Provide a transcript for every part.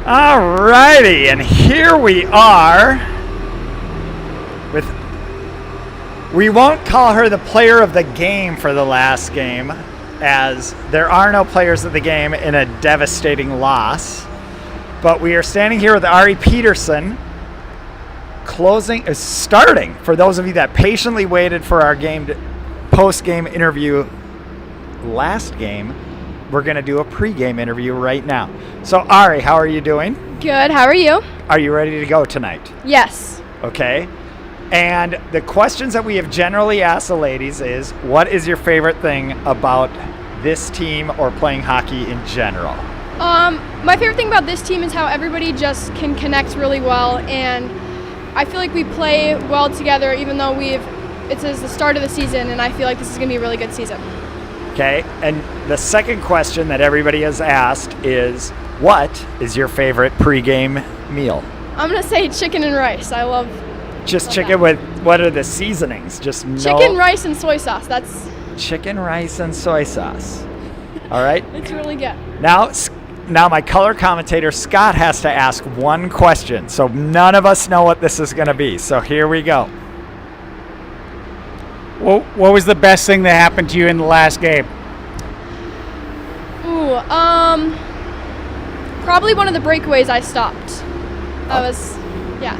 Alrighty, and here we are with, we won't call her the player of the game for the last game, as there are no players of the game in a devastating loss. But we are standing here with Ari Peterson, starting, for those of you that patiently waited for our post-game interview last game, we're going to do a pre-game interview right now. So, Ari, how are you doing? Good. How are you? Are you ready to go tonight? Yes. Okay. And the questions that we have generally asked the ladies is, what is your favorite thing about this team or playing hockey in general? My favorite thing about this team is how everybody just can connect really well, and I feel like we play well together even though it's the start of the season, and I feel like this is going to be a really good season. Okay, and the second question that everybody has asked is, what is your favorite pregame meal? I'm going to say chicken and rice. I love chicken that. With, what are the seasonings? Chicken, rice, and soy sauce. That's chicken, rice, and soy sauce. All right? It's really good. Now my color commentator, Scott, has to ask one question, so none of us know what this is going to be. So here we go. What was the best thing that happened to you in the last game? Ooh, probably one of the breakaways I stopped. Yeah.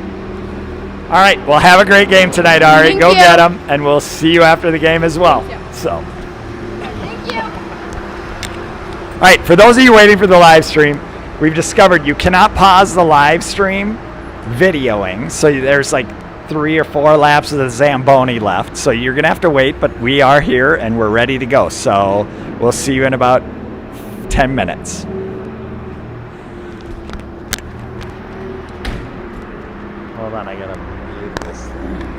All right, well, have a great game tonight, Ari. Thank Go you. get them, and we'll see you after the game as well. Thank you. So. Thank you. All right, for those of you waiting for the live stream, we've discovered you cannot pause the live stream videoing, so there's like 3 or 4 laps of the Zamboni left, so you're going to have to wait, but we are here and we're ready to go, so we'll see you in about 10 minutes. Hold on, I got to mute this thing.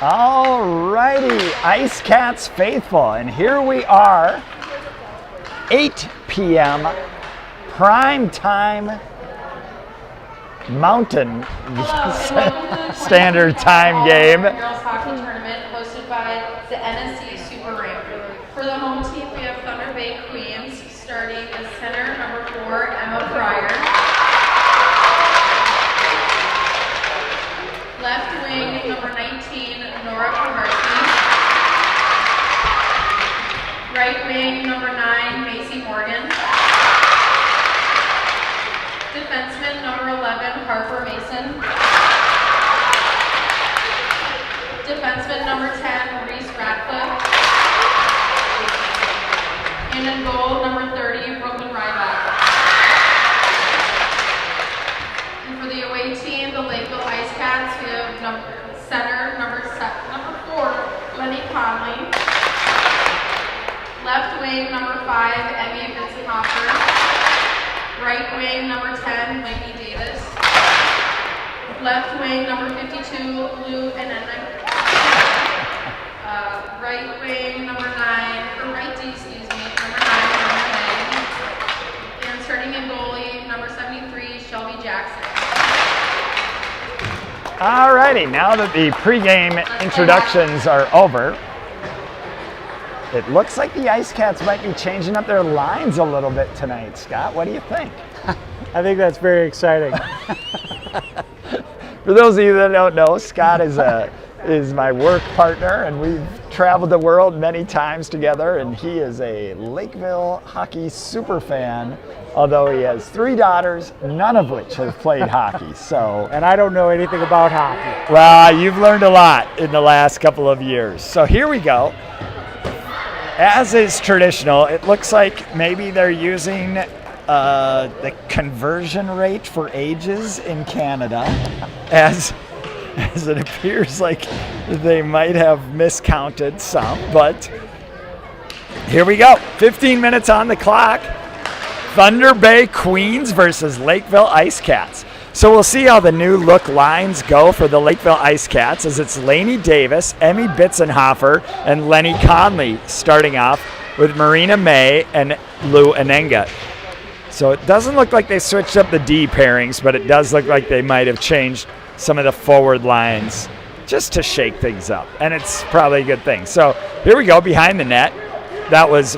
All righty, IceCats faithful, and here we are, 8 p.m. prime time Mountain Standard Time game. American Girls Hockey Tournament hosted by the NSC Super Rank. For the home team, we have Thunder Bay Queens, starting as center number 4, Emma Fryer. Left wing, number 19, Nora Ervasti. Right wing, number 9, Macy Morgan. Defenseman, number 11, Harper Mason. Defenseman, number 10, Reese Radcliffe. And in goal, number 30, Brooklyn Ryback. And for the away team, the Lakeville IceCats, we have center, number 4, Lenny Conley. Left wing, number 5, Emmy Bitzenhofer. Right wing, number 10, Mikey Davis. Left wing, number 52, Lou Anenna. Right wing, number 9, or right D, excuse me, number 9, Norma May. And starting in goalie, number 73, Shelby Jackson. All righty, now that the pregame introductions are over, it looks like the IceCats might be changing up their lines a little bit tonight. Scott, what do you think? I think that's very exciting. For those of you that don't know, Scott is my work partner, and we've traveled the world many times together, and he is a Lakeville hockey super fan, although he has 3 daughters, none of which have played hockey. So, And I don't know anything about hockey. well, you've learned a lot in the last couple of years. So here we go. As is traditional, it looks like maybe they're using the conversion rate for ages in Canada, as it appears like they might have miscounted some, but here we go. 15 minutes on the clock. Thunder Bay Queens versus Lakeville IceCats. So we'll see how the new look lines go for the Lakeville IceCats, as it's Lainey Davis, Emmy Bitzenhofer, and Lenny Conley starting off with Marina May and Lou Anenga. So it doesn't look like they switched up the D pairings, but it does look like they might have changed some of the forward lines just to shake things up, and it's probably a good thing. So here we go, behind the net. That was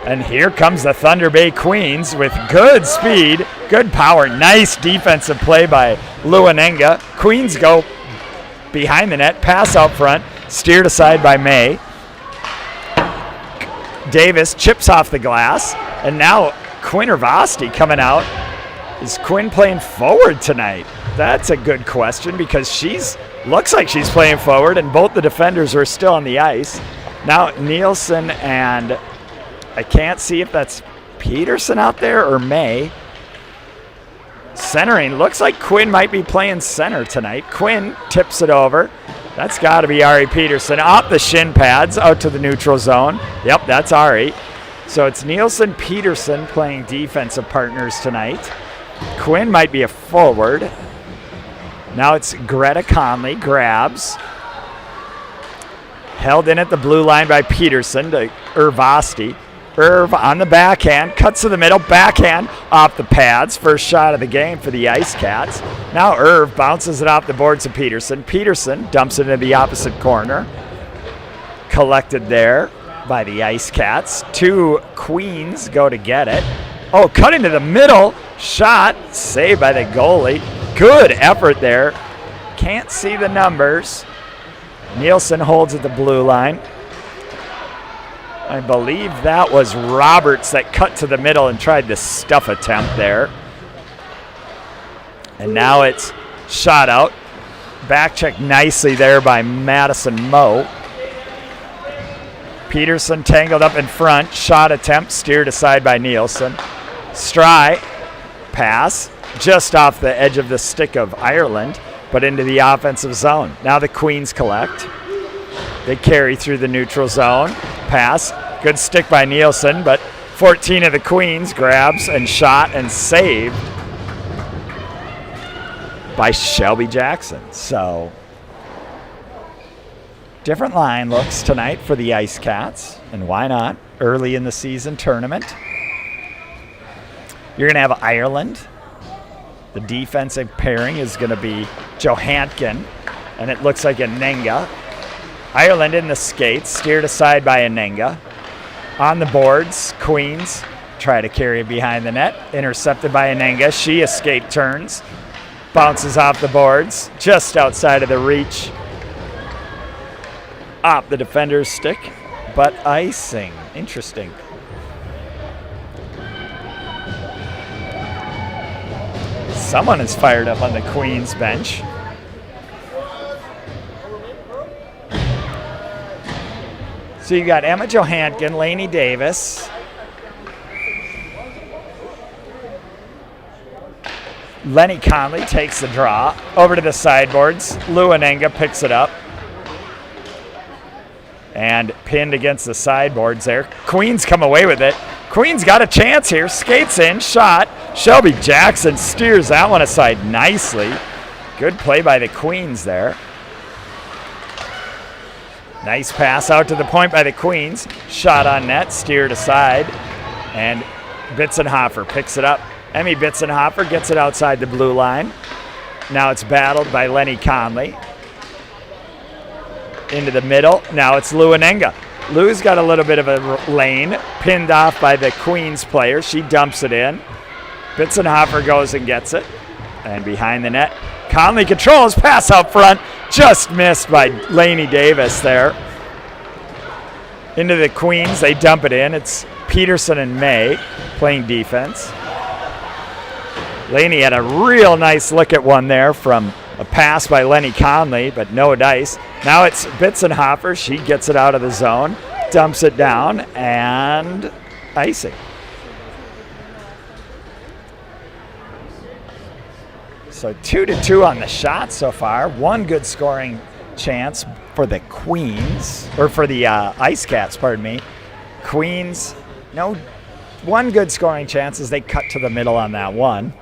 and here comes the Thunder Bay Queens with good speed, good power, nice defensive play by Lou Anenga. Queens go behind the net, pass out front, steered aside by May. Davis chips off the glass, and now Quinn Ervasti coming out. Is Quinn playing forward tonight? That's a good question, because looks like she's playing forward, and both the defenders are still on the ice. Now Nielsen and I can't see if that's Peterson out there or May. Centering, looks like Quinn might be playing center tonight. Quinn tips it over. That's got to be Ari Peterson. Off the shin pads, out to the neutral zone. Yep, that's Ari. So it's Nielsen, Peterson playing defensive partners tonight. Quinn might be a forward. Now it's Greta Conley, grabs. Held in at the blue line by Peterson to Ervasti. Irv on the backhand, cuts to the middle, backhand off the pads. First shot of the game for the IceCats. Now Irv bounces it off the boards to Peterson. Peterson dumps it into the opposite corner. Collected there by the IceCats. 2 Queens go to get it. Oh, cut into the middle. Shot, saved by the goalie. Good effort there. Can't see the numbers. Nielsen holds at the blue line. I believe that was Roberts that cut to the middle and tried the stuff attempt there. And now it's shot out. Back check nicely there by Madison Moe. Peterson tangled up in front. Shot attempt steered aside by Nielsen. Stry pass just off the edge of the stick of Ireland, but into the offensive zone. Now the Queens collect. They carry through the neutral zone. Pass. Good stick by Nielsen, but 14 of the Queens grabs and shot and saved by Shelby Jackson. So Different line looks tonight for the IceCats, and why not? Early in the season tournament. You're going to have Ireland. The defensive pairing is going to be Johankin, and it looks like Anenga. Ireland in the skates, steered aside by Anenga. On the boards, Queens try to carry it behind the net, intercepted by Anenga. She a skate turns, bounces off the boards, just outside of the reach. Off the defender's stick, but icing. Interesting. Someone is fired up on the Queens bench. So you got Emma Johankin, Lainey Davis, Lenny Conley takes the draw over to the sideboards. Lou Anenga picks it up and pinned against the sideboards there. Queens come away with it. Queens got a chance here. Skates in, shot. Shelby Jackson steers that one aside nicely. Good play by the Queens there. Nice pass out to the point by the Queens. Shot on net, steered aside, and Bitzenhofer picks it up. Emmy Bitzenhofer gets it outside the blue line. Now it's battled by Lenny Conley. Into the middle. Now it's Lou Anenga. Lou's got a little bit of a lane, pinned off by the Queens player. She dumps it in. Bitzenhofer goes and gets it. And behind the net, Conley controls, pass out front. Just missed by Lainey Davis there. Into the Queens, they dump it in. It's Peterson and May playing defense. Lainey had a real nice look at one there from a pass by Lenny Conley, but no dice. Now it's Bitzenhofer. She gets it out of the zone, dumps it down, and icing. So 2-2 on the shot so far. One good scoring chance for the Queens, or for the IceCats, pardon me. Queens, no, one good scoring chance as they cut to the middle on that one.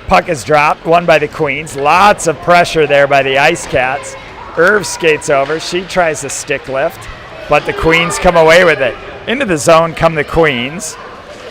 Puck is dropped, won by the Queens. Lots of pressure there by the IceCats. Irv skates over. She tries to stick lift, but the Queens come away with it. Into the zone come the Queens.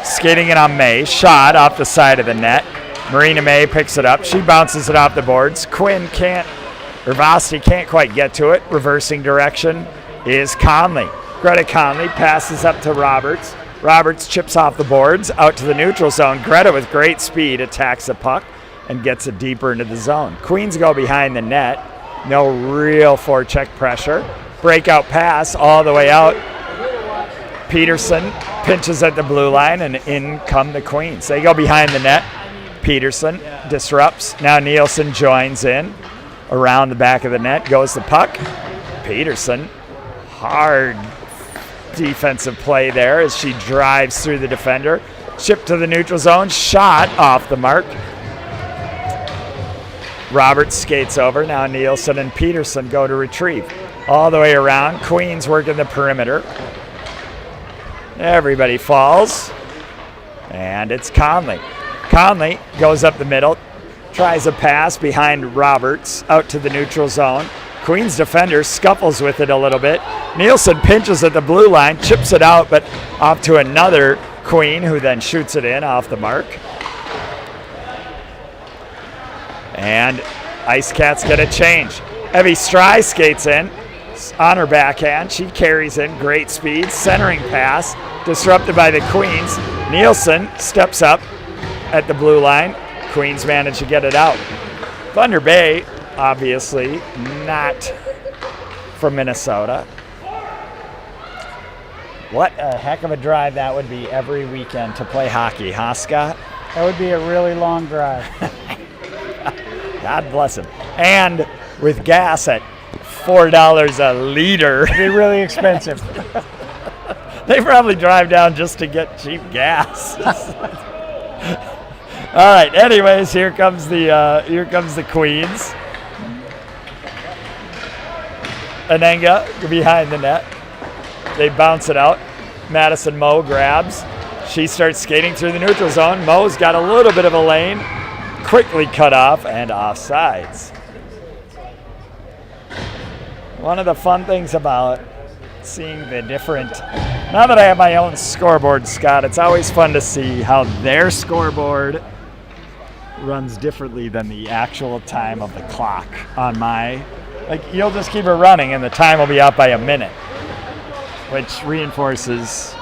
Skating it on May. Shot off the side of the net. Marina May picks it up. She bounces it off the boards. Ervasti can't quite get to it. Reversing direction is Conley. Greta Conley passes up to Roberts. Roberts chips off the boards, out to the neutral zone. Greta with great speed attacks the puck and gets it deeper into the zone. Queens go behind the net. No real forecheck pressure. Breakout pass all the way out. Peterson pinches at the blue line, and in come the Queens. They go behind the net. Peterson disrupts. Now Nielsen joins in. Around the back of the net goes the puck. Peterson, hard defensive play there as she drives through the defender. Chip to the neutral zone. Shot off the mark. Roberts skates over. Now Nielsen and Peterson go to retrieve. All the way around. Queens working the perimeter. Everybody falls. And it's Conley. Conley goes up the middle. Tries a pass behind Roberts out to the neutral zone. Queens defender scuffles with it a little bit. Nielsen pinches at the blue line, chips it out, but off to another Queen, who then shoots it in off the mark. And IceCats get a change. Evie Stry skates in on her backhand. She carries in, great speed, centering pass, disrupted by the Queens. Nielsen steps up at the blue line. Queens manage to get it out. Thunder Bay, obviously not from Minnesota. What a heck of a drive that would be every weekend to play hockey, huh, Scott? That would be a really long drive. God bless him. And with gas at $4 a liter. It'd be really expensive. They probably drive down just to get cheap gas. All right. Anyways, here comes the Queens. Anenga behind the net. They bounce it out. Madison Moe grabs. She starts skating through the neutral zone. Moe's got a little bit of a lane. Quickly cut off and offsides. One of the fun things about seeing the different, now that I have my own scoreboard, Scott, it's always fun to see how their scoreboard runs differently than the actual time of the clock on my, like, you'll just keep it running and the time will be out by a minute, which reinforces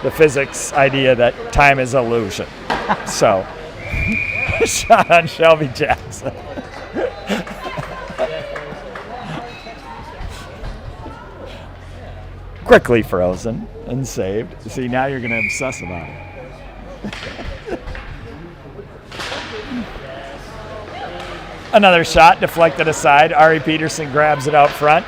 the physics idea that time is illusion. So, shot on Shelby Jackson. Quickly frozen and saved. See, now you're going to obsess about it. Another shot deflected aside. Ari Peterson grabs it out front.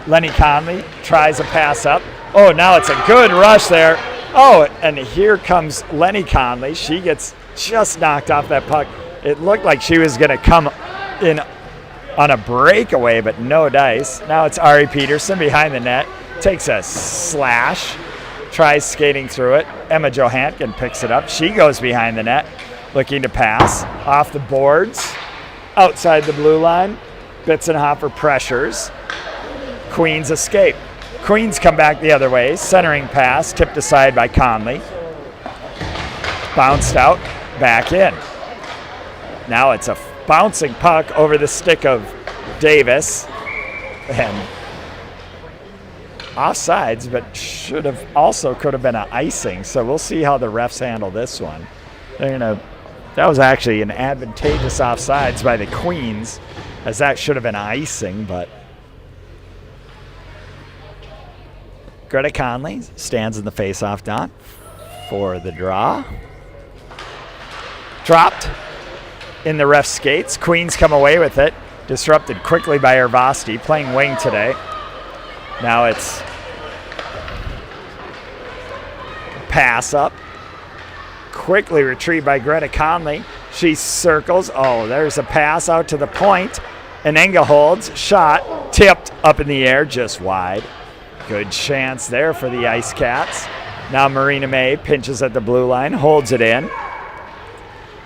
Lenny Conley tries a pass up. Oh, now it's a good rush there. Oh, and here comes Lenny Conley. She gets just knocked off that puck. It looked like she was going to come in on a breakaway, but no dice. Now it's Ari Peterson behind the net. Takes a slash, tries skating through it. Emma Johankin picks it up. She goes behind the net, looking to pass. Off the boards, outside the blue line. Bitzenhofer pressures. Queens escape. Queens come back the other way. Centering pass, tipped aside by Conley. Bounced out, back in. Now it's a bouncing puck over the stick of Davis. And offsides, but could have been an icing. So we'll see how the refs handle this one. That was actually an advantageous offsides by the Queens, as that should have been icing, but Greta Conley stands in the face-off dot for the draw. Dropped in the ref skates. Queens come away with it. Disrupted quickly by Ervasti, playing wing today. Now it's pass up. Quickly retrieved by Greta Conley. She circles. Oh, there's a pass out to the point. And Enga holds. Shot. Tipped up in the air, just wide. Good chance there for the IceCats. Now Marina May pinches at the blue line. Holds it in.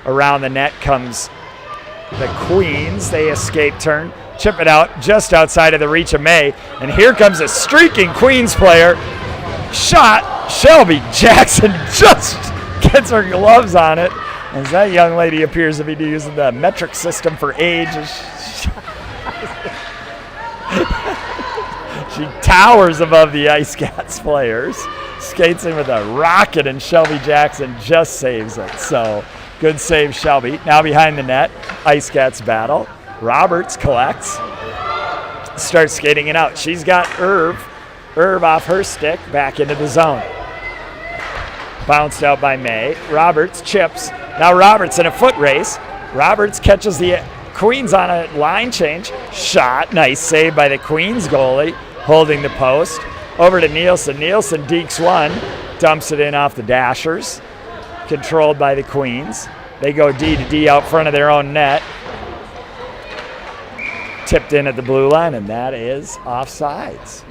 Around the net comes the Queens. They escape turn. Chip it out just outside of the reach of May. And here comes a streaking Queens player. Shot. Shelby Jackson just gets her gloves on it. As that young lady appears to be using the metric system for age. She towers above the IceCats players. Skates in with a rocket, and Shelby Jackson just saves it. So, good save, Shelby. Now behind the net, IceCats battle. Roberts collects, starts skating it out. She's got Irv off her stick, back into the zone. Bounced out by May. Roberts chips. Now Roberts in a foot race. Roberts catches the Queens on a line change. Shot. Nice save by the Queens goalie, holding the post. Over to Nielsen. Nielsen dekes one. Dumps it in off the Dashers. Controlled by the Queens. They go D to D out front of their own net. Tipped in at the blue line, and that is offsides.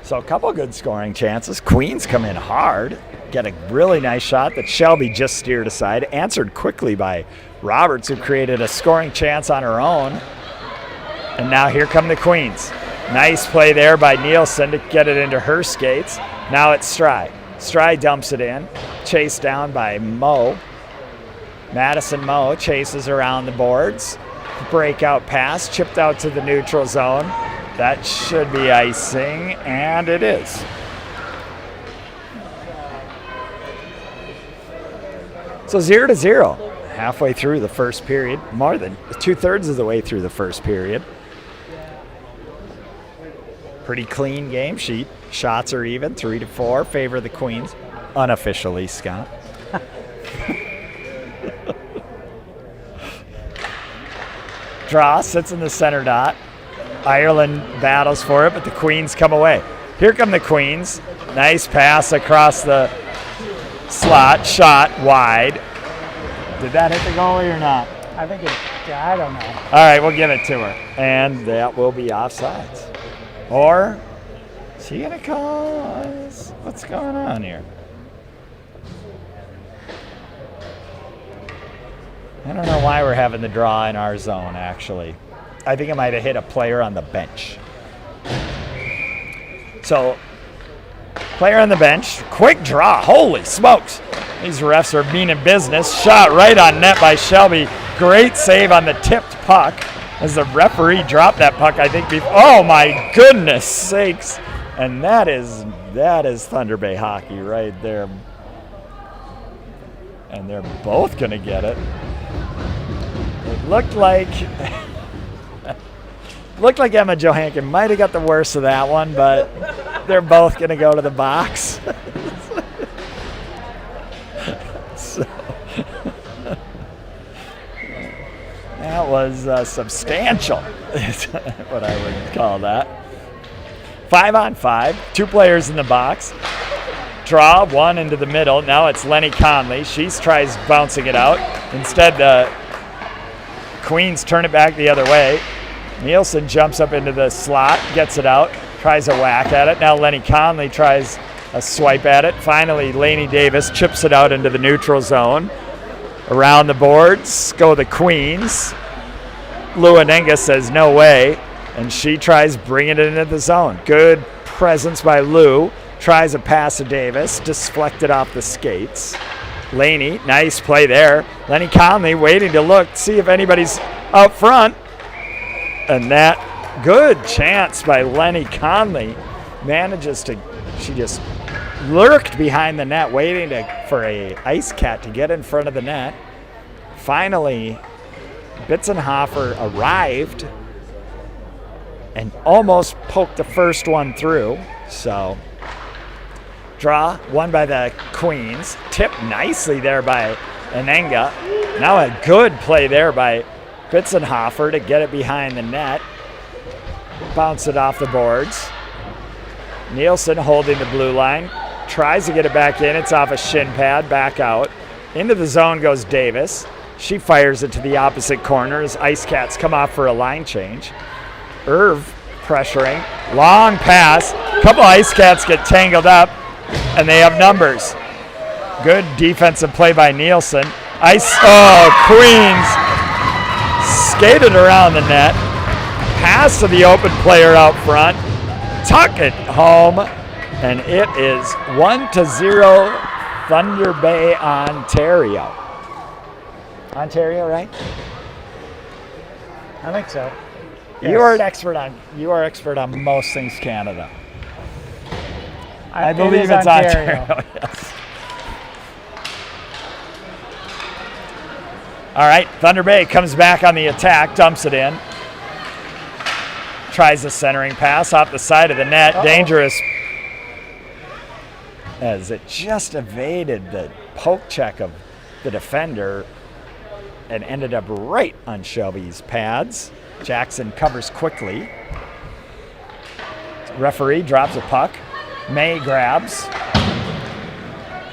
So a couple good scoring chances. Queens come in hard, get a really nice shot that Shelby just steered aside, answered quickly by Roberts, who created a scoring chance on her own. And now here come the Queens. Nice play there by Nielsen to get it into her skates. Now it's Stride. Stride dumps it in, chased down by Moe. Madison Moe chases around the boards. Breakout pass, chipped out to the neutral zone. That should be icing, and it is. So 0-0, halfway through the first period, more than 2/3 of the way through the first period. Pretty clean game sheet. Shots are even, 3-4, favor the Queens. Unofficially, Scott. Draw, sits in the center dot. Ireland battles for it, but the Queens come away. Here come the Queens. Nice pass across the slot. Shot wide. Did that hit the goalie or not? I think I don't know. All right, we'll give it to her. And that will be offsides. Or is he going to call us? What's going on here? I don't know why we're having the draw in our zone, actually. I think it might have hit a player on the bench. So, player on the bench, quick draw. Holy smokes. These refs are mean in business. Shot right on net by Shelby. Great save on the tipped puck as the referee dropped that puck, I think. Oh, my goodness sakes. And that is Thunder Bay hockey right there. And they're both going to get it. It looked like Emma Johankin might have got the worst of that one, but they're both going to go to the box. So, that was substantial, is what I would call that. 5-on-5, 2 players in the box. Draw, one into the middle. Now it's Lenny Conley. She tries bouncing it out. Instead, the Queens turn it back the other way. Nielsen jumps up into the slot, gets it out, tries a whack at it. Now Lenny Conley tries a swipe at it. Finally, Lainey Davis chips it out into the neutral zone. Around the boards go the Queens. Luanenga says no way, and she tries bringing it into the zone. Good presence by Lou. Tries a pass to Davis, deflected off the skates. Laney, nice play there. Lenny Conley waiting to look, see if anybody's out front. And that good chance by Lenny Conley manages to, she just lurked behind the net waiting for a IceCat to get in front of the net. Finally, Bitzenhofer arrived and almost poked the first one through. So, draw, won by the Queens. Tipped nicely there by Anenga. Now a good play there by Bitzenhofer to get it behind the net. Bounce it off the boards. Nielsen holding the blue line. Tries to get it back in. It's off a shin pad, back out. Into the zone goes Davis. She fires it to the opposite corner as IceCats come off for a line change. Irv pressuring. Long pass. A couple IceCats get tangled up, and they have numbers. Good defensive play by Nielsen. Queens skated around the net. Pass to the open player out front. Tuck it home. And it is 1-0 Thunder Bay, Ontario. Ontario, right? I think so. You are expert on most things Canada. I believe it's Ontario. Yes. All right, Thunder Bay comes back on the attack, dumps it in. Tries a centering pass off the side of the net. Uh-oh. Dangerous as it just evaded the poke check of the defender and ended up right on Shelby's pads. Jackson covers quickly. Referee drops a puck. May grabs.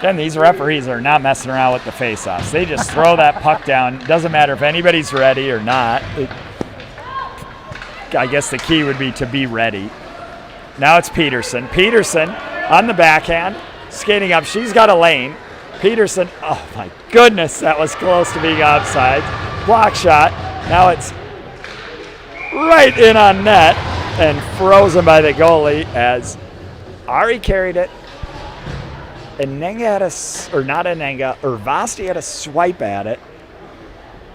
Then these referees are not messing around with the face-offs. They just throw that puck down. Doesn't matter if anybody's ready or not. I guess the key would be to be ready. Now it's Peterson. Peterson on the backhand, skating up. She's got a lane. Peterson, oh my goodness, that was close to being offside. Block shot. Now it's right in on net and frozen by the goalie as Ari carried it. Anenga had Ervasti had a swipe at it.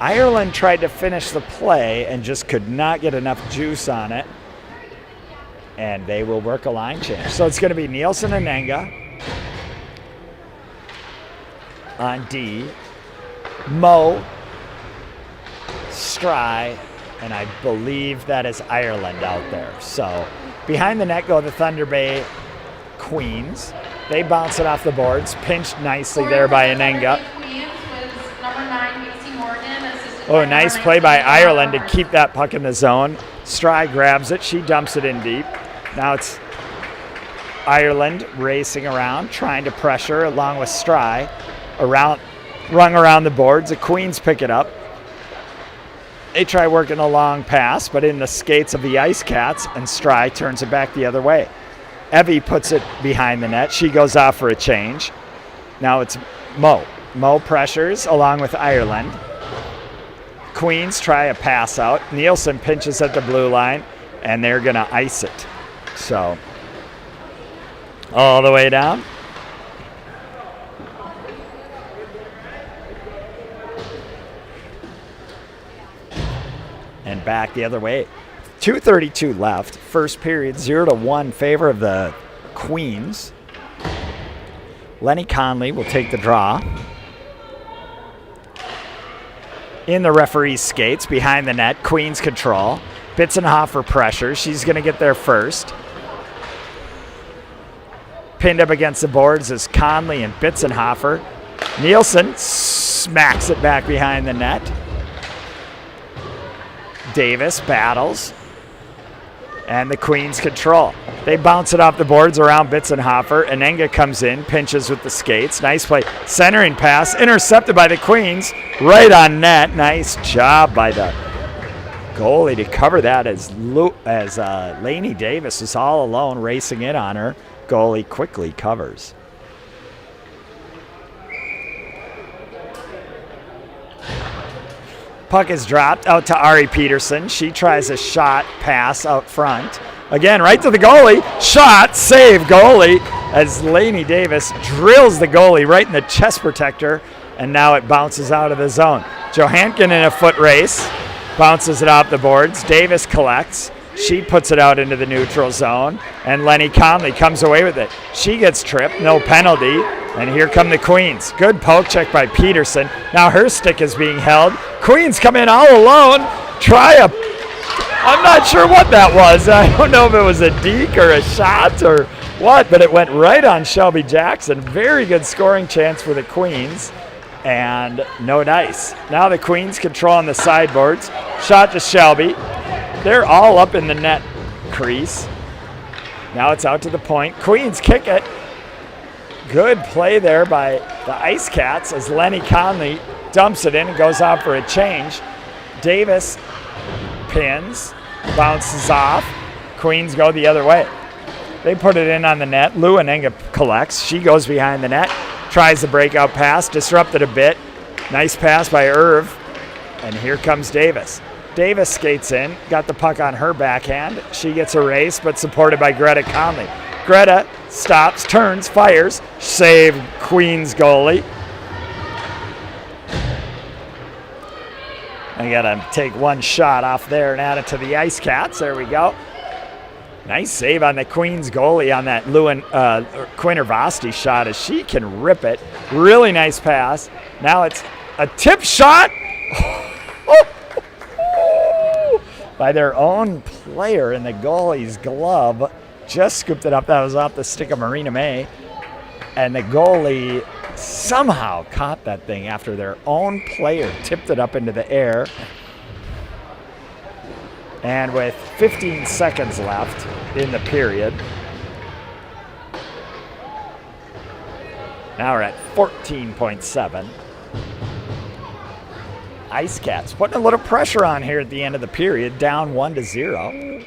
Ireland tried to finish the play and just could not get enough juice on it. And they will work a line change. So it's going to be Nielsen and Anenga on D. Mo, Stry, and I believe that is Ireland out there. So behind the net go the Thunder Bay Queens. They bounce it off the boards. Pinched nicely there by Anenga. Oh, nice play by Ireland to keep that puck in the zone. Stry grabs it. She dumps it in deep. Now it's Ireland racing around, trying to pressure along with Stry. Rung around the boards. The Queens pick it up. They try working a long pass, but in the skates of the IceCats, and Stry turns it back the other way. Evie puts it behind the net. She goes off for a change. Now it's Mo. Mo pressures along with Ireland. Queens try a pass out. Nielsen pinches at the blue line, and they're going to ice it. So, all the way down. And back the other way. 2:32 left. First period, 0-1 favor of the Queens. Lenny Conley will take the draw. In the referee's skates, behind the net, Queens control. Bitzenhofer pressure. She's going to get there first. Pinned up against the boards is Conley and Bitzenhofer. Nielsen smacks it back behind the net. Davis battles. And the Queens control. They bounce it off the boards around Bitzenhofer. Anenga comes in, pinches with the skates. Nice play. Centering pass, intercepted by the Queens. Right on net. Nice job by the goalie to cover that as Lainey Davis is all alone racing in on her. Goalie quickly covers. Puck is dropped out to Ari Peterson. She tries a shot pass out front. Again, right to the goalie. Shot, save, goalie, as Lainey Davis drills the goalie right in the chest protector, and now it bounces out of the zone. Johankin in a foot race, bounces it off the boards. Davis collects. She puts it out into the neutral zone, and Lenny Conley comes away with it. She gets tripped, no penalty, and here come the Queens. Good poke check by Peterson. Now her stick is being held. Queens come in all alone. I'm not sure what that was. I don't know if it was a deke or a shot or what, but it went right on Shelby Jackson. Very good scoring chance for the Queens, and no dice. Now the Queens controlling the sideboards. Shot to Shelby. They're all up in the net crease. Now it's out to the point. Queens kick it. Good play there by the IceCats as Lenny Conley dumps it in and goes out for a change. Davis pins, bounces off. Queens go the other way. They put it in on the net. Luanenga collects. She goes behind the net, tries the breakout pass, disrupted a bit. Nice pass by Irv, and here comes Davis. Davis skates in, got the puck on her backhand. She gets erased, but supported by Greta Conley. Greta stops, turns, fires. Save, Queens goalie. I got to take one shot off there and add it to the IceCats. There we go. Nice save on the Queens goalie on that Quinn Ervasti shot as she can rip it. Really nice pass. Now it's a tip shot. By their own player in the goalie's glove. Just scooped it up. That was off the stick of Marina May. And the goalie somehow caught that thing after their own player tipped it up into the air. And with 15 seconds left in the period, now we're at 14.7. IceCats putting a little pressure on here at the end of the period, down 1-0.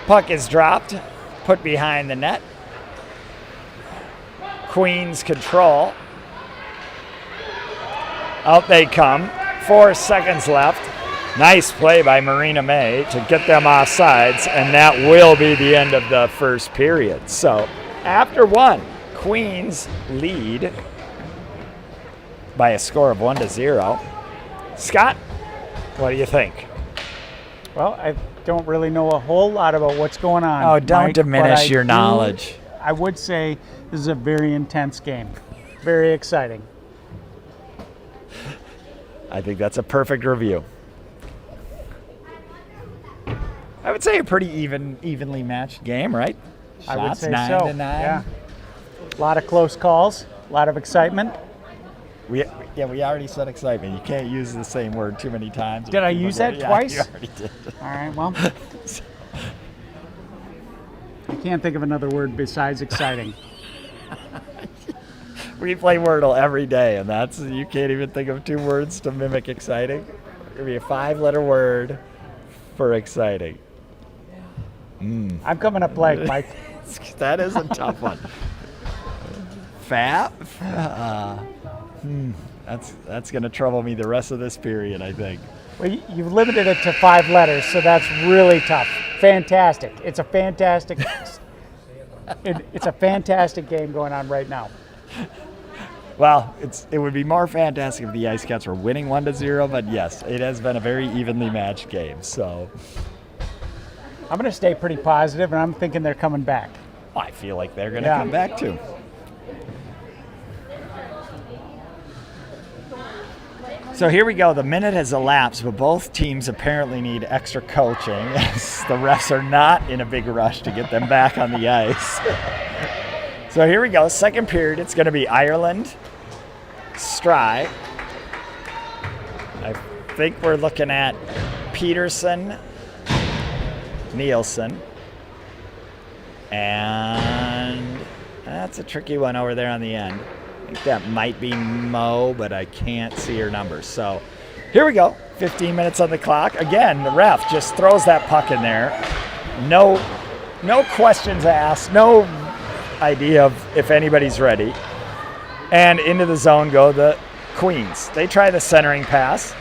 Puck is dropped, put behind the net. Queens control. Out they come. 4 seconds left. Nice play by Marina May to get them off sides, and that will be the end of the first period. So after one, Queens lead by a score of 1-0. Scott, what do you think? Well, I don't really know a whole lot about what's going on. Oh, don't Mike, diminish your knowledge. I would say this is a very intense game. Very exciting. I think that's a perfect review. I would say a pretty evenly matched game, right? I would Shots say 9 so. to 9. Yeah. A lot of close calls, a lot of excitement. We already said excitement. You can't use the same word too many times. Did I use that twice? You already did. All right, well. I can't think of another word besides exciting. We play Wordle every day, and you can't even think of 2 words to mimic exciting. It'll be a 5-letter word for exciting. I'm coming up blank, Mike. That is a tough one. Fat? That's going to trouble me the rest of this period, I think. Well, you've limited it to 5 letters, so that's really tough. Fantastic. It's a fantastic it's a fantastic game going on right now. Well, it would be more fantastic if the IceCats were winning 1-0, but yes, it has been a very evenly matched game. So I'm going to stay pretty positive, and I'm thinking they're coming back. I feel like they're going to come back too. So here we go. The minute has elapsed, but both teams apparently need extra coaching as the refs are not in a big rush to get them back on the ice. So here we go. Second period. It's going to be Ireland, Stry. I think we're looking at Peterson, Nielsen, and that's a tricky one over there on the end. I think that might be Mo, but I can't see her numbers. So here we go. 15 minutes on the clock. Again, the ref just throws that puck in there. No questions asked. No idea of if anybody's ready. And into the zone go the Queens. They try the centering pass.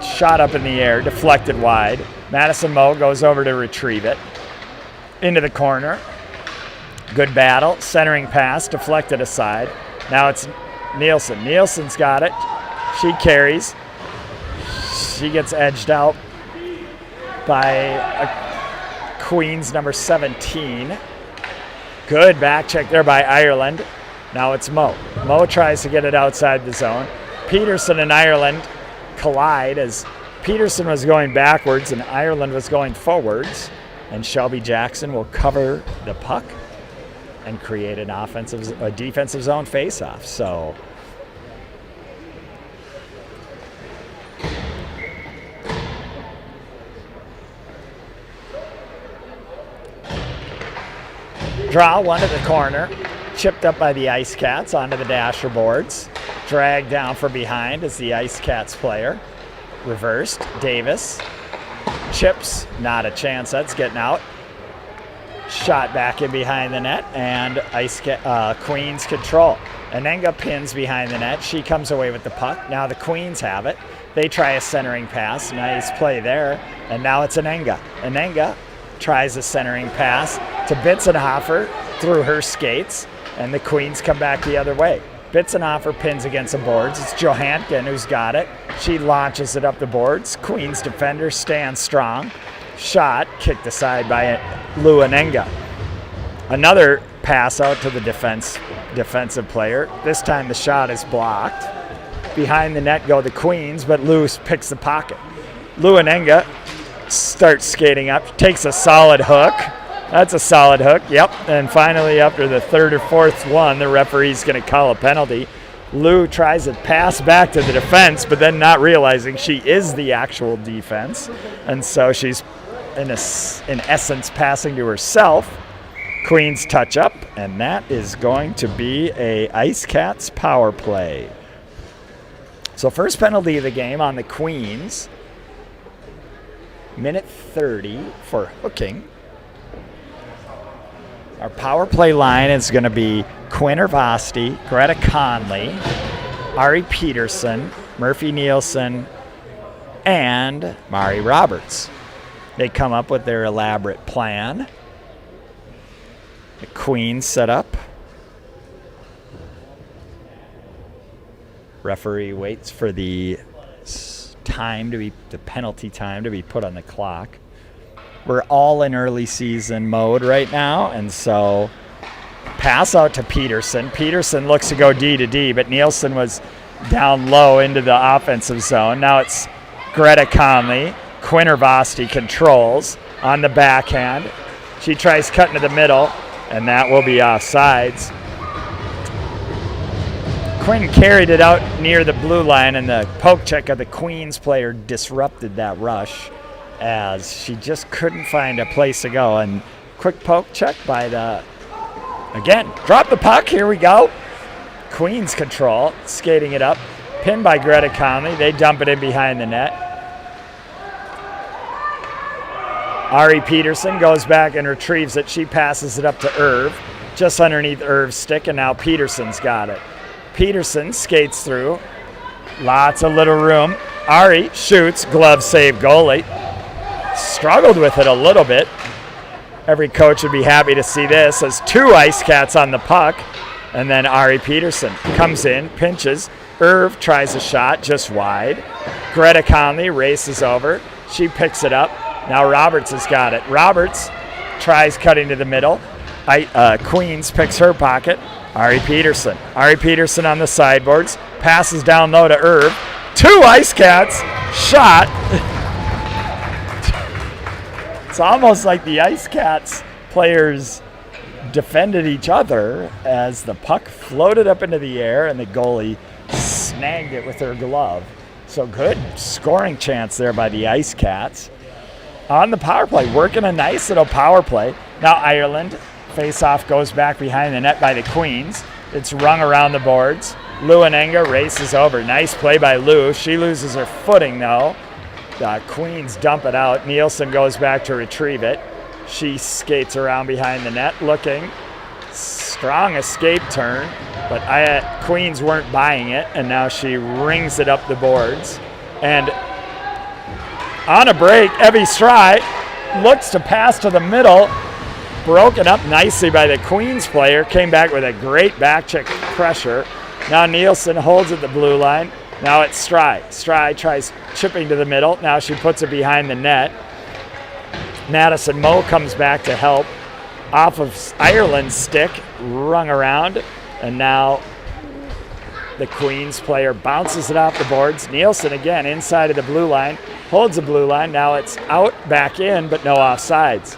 Shot up in the air, deflected wide. Madison Moe goes over to retrieve it. Into the corner. Good battle. Centering pass, deflected aside. Now it's Nielsen. Nielsen's got it. She carries. She gets edged out by Queens number 17. Good back check there by Ireland. Now it's Moe. Moe tries to get it outside the zone. Peterson and Ireland collide as Peterson was going backwards and Ireland was going forwards. And Shelby Jackson will cover the puck and create a defensive zone face-off. So draw one to the corner, chipped up by the IceCats onto the dasher boards, dragged down from behind as the IceCats player, reversed, Davis, chips, not a chance, that's getting out. Shot back in behind the net, and Queens control. Anenga pins behind the net. She comes away with the puck. Now the Queens have it. They try a centering pass. Nice play there. And now it's Anenga. Anenga tries a centering pass to Bitzenhofer through her skates, and the Queens come back the other way. Bitzenhofer pins against the boards. It's Johankin who's got it. She launches it up the boards. Queens defender stands strong. Shot kicked aside by Lou Anenga. Another pass out to the defensive player. This time the shot is blocked. Behind the net go the Queens, but Lou picks the pocket. Lou Anenga starts skating up, takes a solid hook. That's a solid hook, yep. And finally, after the third or fourth one, the referee's going to call a penalty. Lou tries to pass back to the defense, but then not realizing she is the actual defense. And so she's, in essence, passing to herself. Queens touch up, and that is going to be a IceCats power play. So first penalty of the game on the Queens. Minute 30 for hooking. Our power play line is going to be Quinn Ervasti, Greta Conley, Ari Peterson, Murphy Nielsen, and Mari Roberts. They come up with their elaborate plan. The Queens set up. Referee waits for the penalty time to be put on the clock. We're all in early season mode right now, and so pass out to Peterson. Peterson looks to go D to D, but Nielsen was down low into the offensive zone. Now it's Greta Conley. Quinn Ervasti controls on the backhand. She tries cutting to the middle, and that will be offsides. Quinn carried it out near the blue line, and the poke check of the Queens player disrupted that rush as she just couldn't find a place to go. And quick poke check by again, drop the puck, here we go. Queens control, skating it up, pinned by Greta Conley. They dump it in behind the net. Ari Peterson goes back and retrieves it. She passes it up to Irv, just underneath Irv's stick, and now Peterson's got it. Peterson skates through. Lots of little room. Ari shoots, glove save goalie. Struggled with it a little bit. Every coach would be happy to see this as 2 IceCats on the puck. And then Ari Peterson comes in, pinches. Irv tries a shot just wide. Greta Conley races over. She picks it up. Now Roberts has got it. Roberts tries cutting to the middle. Queens picks her pocket. Ari Peterson. Ari Peterson on the sideboards. Passes down low to Irv. 2 IceCats. Shot. It's almost like the IceCats players defended each other as the puck floated up into the air and the goalie snagged it with her glove. So good scoring chance there by the IceCats. On the power play, working a nice little power play. Now Ireland, face-off goes back behind the net by the Queens. It's rung around the boards. Lou Anenga races over. Nice play by Lou. She loses her footing though. The Queens dump it out. Nielsen goes back to retrieve it. She skates around behind the net looking. Strong escape turn, but Queens weren't buying it, and now she rings it up the boards. And on a break, Evie Stry looks to pass to the middle. Broken up nicely by the Queens player. Came back with a great back check pressure. Now Nielsen holds at the blue line. Now it's Stry. Stry tries chipping to the middle. Now she puts it behind the net. Madison Moe comes back to help. Off of Ireland's stick, rung around, and now the Queens player bounces it off the boards. Nielsen again inside of the blue line, holds the blue line. Now it's out, back in, but no offsides.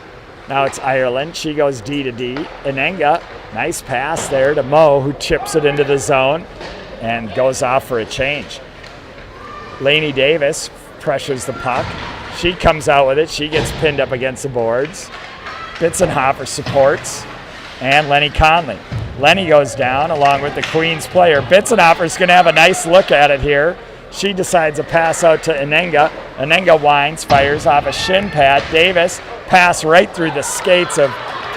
Now it's Ireland. She goes D to D. Anenga, nice pass there to Moe, who chips it into the zone and goes off for a change. Lainey Davis pressures the puck. She comes out with it. She gets pinned up against the boards. Bitzenhofer supports, and Lenny Conley. Lenny goes down along with the Queens player. Bitzenhofer's going to have a nice look at it here. She decides to pass out to Anenga. Anenga winds, fires off a shin pad. Davis pass right through the skates of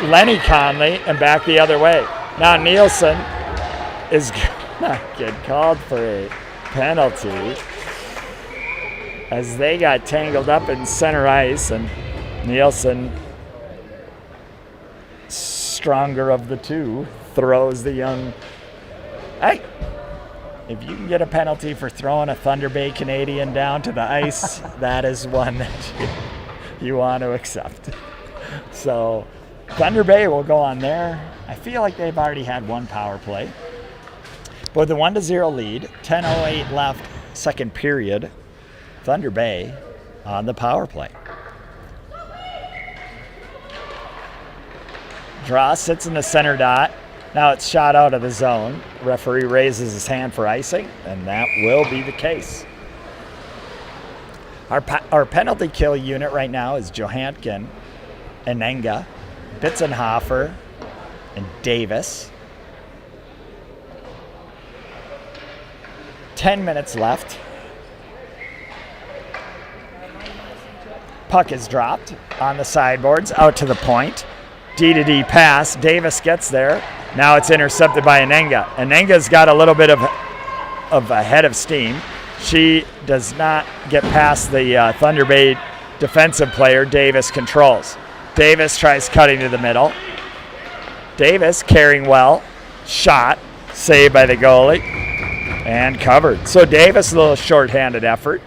Lenny Conley and back the other way. Now Nielsen is going to get called for a penalty as they got tangled up in center ice, and Nielsen, stronger of the two, throws the young. Hey, if you can get a penalty for throwing a Thunder Bay Canadian down to the ice, that is one that you want to accept. So Thunder Bay will go on there. I feel like they've already had one power play. But the 1-0 lead, 10:08 left, second period. Thunder Bay on the power play. Draw sits in the center dot. Now it's shot out of the zone. Referee raises his hand for icing, and that will be the case. Our penalty kill unit right now is Johankin, Anenga, Bitzenhofer, and Davis. 10 minutes left. Puck is dropped on the sideboards, out to the point. D to D pass. Davis gets there. Now it's intercepted by Anenga. Anenga's got a little bit of a head of steam. She does not get past the Thunder Bay defensive player. Davis controls. Davis tries cutting to the middle. Davis carrying well. Shot. Saved by the goalie. And covered. So Davis, a little short-handed effort.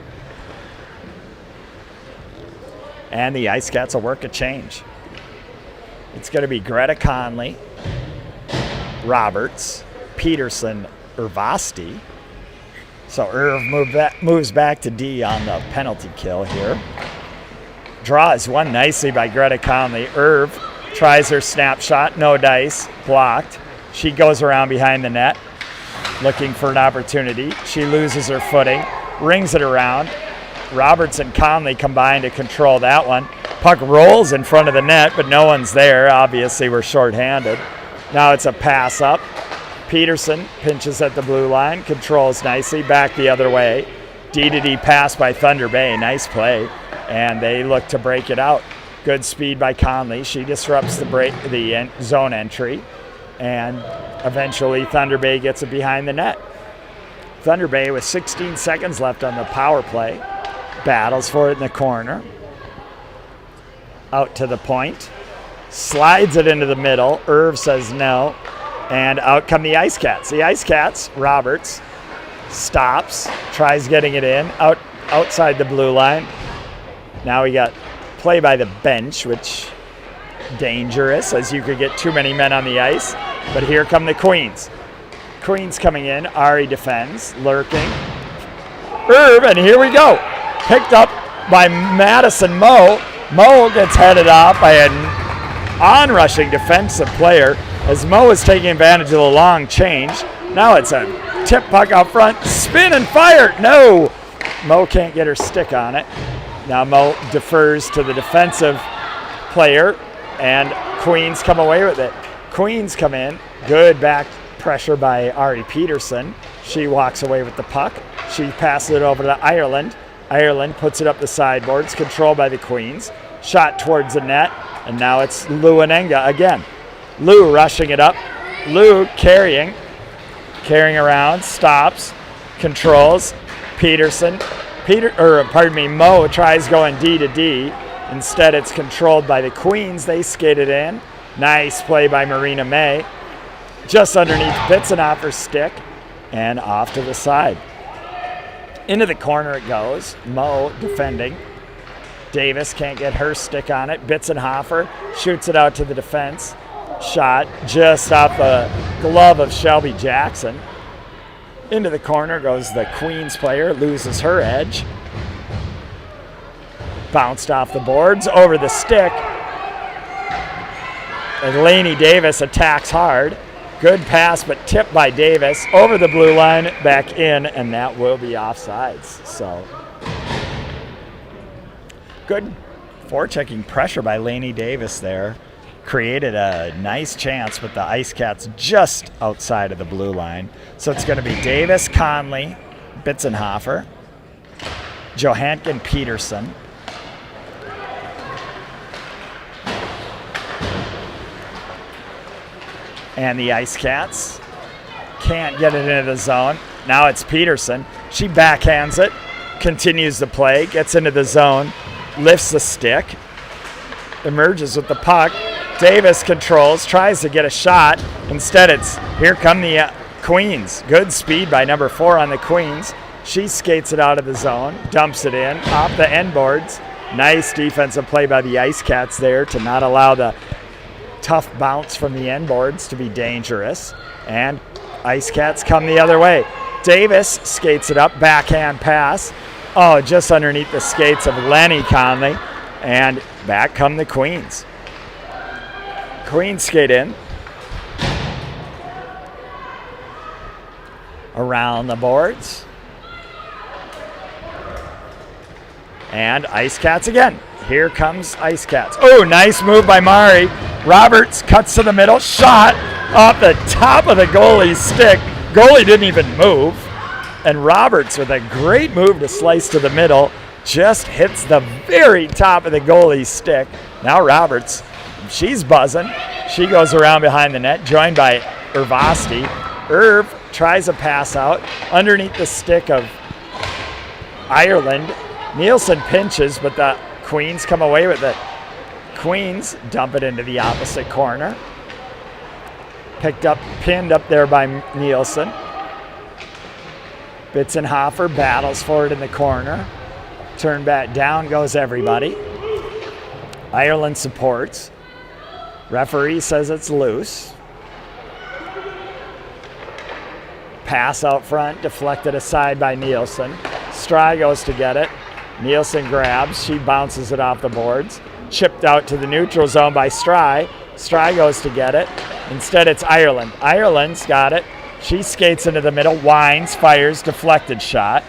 And the IceCats will work a change. It's going to be Greta Conley, Roberts, Peterson, Ervasti. So Irv moves back to D on the penalty kill here. Draw is won nicely by Greta Conley. Irv tries her snapshot, no dice, blocked. She goes around behind the net, looking for an opportunity. She loses her footing, rings it around. Roberts and Conley combine to control that one. Puck rolls in front of the net, but no one's there. Obviously, we're shorthanded. Now it's a pass up. Peterson pinches at the blue line, controls nicely, back the other way. D to D pass by Thunder Bay, nice play. And they look to break it out. Good speed by Conley. She disrupts the zone entry. and eventually Thunder Bay gets it behind the net. Thunder Bay with 16 seconds left on the power play. Battles for it in the corner. Out to the point. Slides it into the middle. Irv says no. And out come the IceCats. The IceCats, Roberts, stops, tries getting it in, outside the blue line. Now we got play by the bench, which dangerous, as you could get too many men on the ice. But here come the Queens. Queens coming in. Ari defends, lurking. Irv, and here we go. Picked up by Madison Moe. Moe gets headed off by an on-rushing defensive player as Moe is taking advantage of the long change. Now it's a tip puck out front. Spin and fire. No. Moe can't get her stick on it. Now Moe defers to the defensive player, and Queens come away with it. Queens come in. Good back pressure by Ari Peterson. She walks away with the puck. She passes it over to Ireland. Ireland puts it up the sideboards, controlled by the Queens. Shot towards the net, and now it's Lou Anenga again. Lou rushing it up. Lou carrying around, stops, controls. Peterson, Moe tries going D to D. Instead, it's controlled by the Queens. They skate it in. Nice play by Marina May. Just underneath Bitzenhofer's stick, and off to the side. Into the corner it goes. Moe defending. Davis can't get her stick on it. Bitzenhofer shoots it out to the defense. Shot just off the glove of Shelby Jackson. Into the corner goes the Queens player, loses her edge. Bounced off the boards, over the stick. And Lainey Davis attacks hard. Good pass, but tipped by Davis. Over the blue line, back in, and that will be offsides. So, good forechecking pressure by Lainey Davis there. Created a nice chance, but the IceCats just outside of the blue line. So it's going to be Davis, Conley, Bitzenhofer, Johankin, Peterson. And the IceCats can't get it into the zone. Now it's Peterson. She backhands it, continues the play, gets into the zone, lifts the stick, emerges with the puck. Davis controls, tries to get a shot. Instead, here come the Queens. Good speed by number 4 on the Queens. She skates it out of the zone, dumps it in, off the end boards. Nice defensive play by the IceCats there to not allow the tough bounce from the end boards to be dangerous. And IceCats come the other way. Davis skates it up, backhand pass. Oh, just underneath the skates of Lenny Conley. And back come the Queens. Queens skate in. Around the boards. And IceCats again. Here comes IceCats. Oh, nice move by Mari. Roberts cuts to the middle. Shot off the top of the goalie's stick. Goalie didn't even move. And Roberts, with a great move to slice to the middle, just hits the very top of the goalie's stick. Now Roberts, she's buzzing. She goes around behind the net, joined by Ervasti. Irv tries a pass out underneath the stick of Ireland. Nielsen pinches, but the Queens come away with it. Queens dump it into the opposite corner. Pinned up there by Nielsen. Bitzenhofer battles for it in the corner. Turn back, down goes everybody. Ireland supports. Referee says it's loose. Pass out front, deflected aside by Nielsen. Stry goes to get it. Nielsen grabs, she bounces it off the boards. Chipped out to the neutral zone by Stry. Stry goes to get it. Instead it's Ireland. Ireland's got it. She skates into the middle, winds, fires, deflected shot.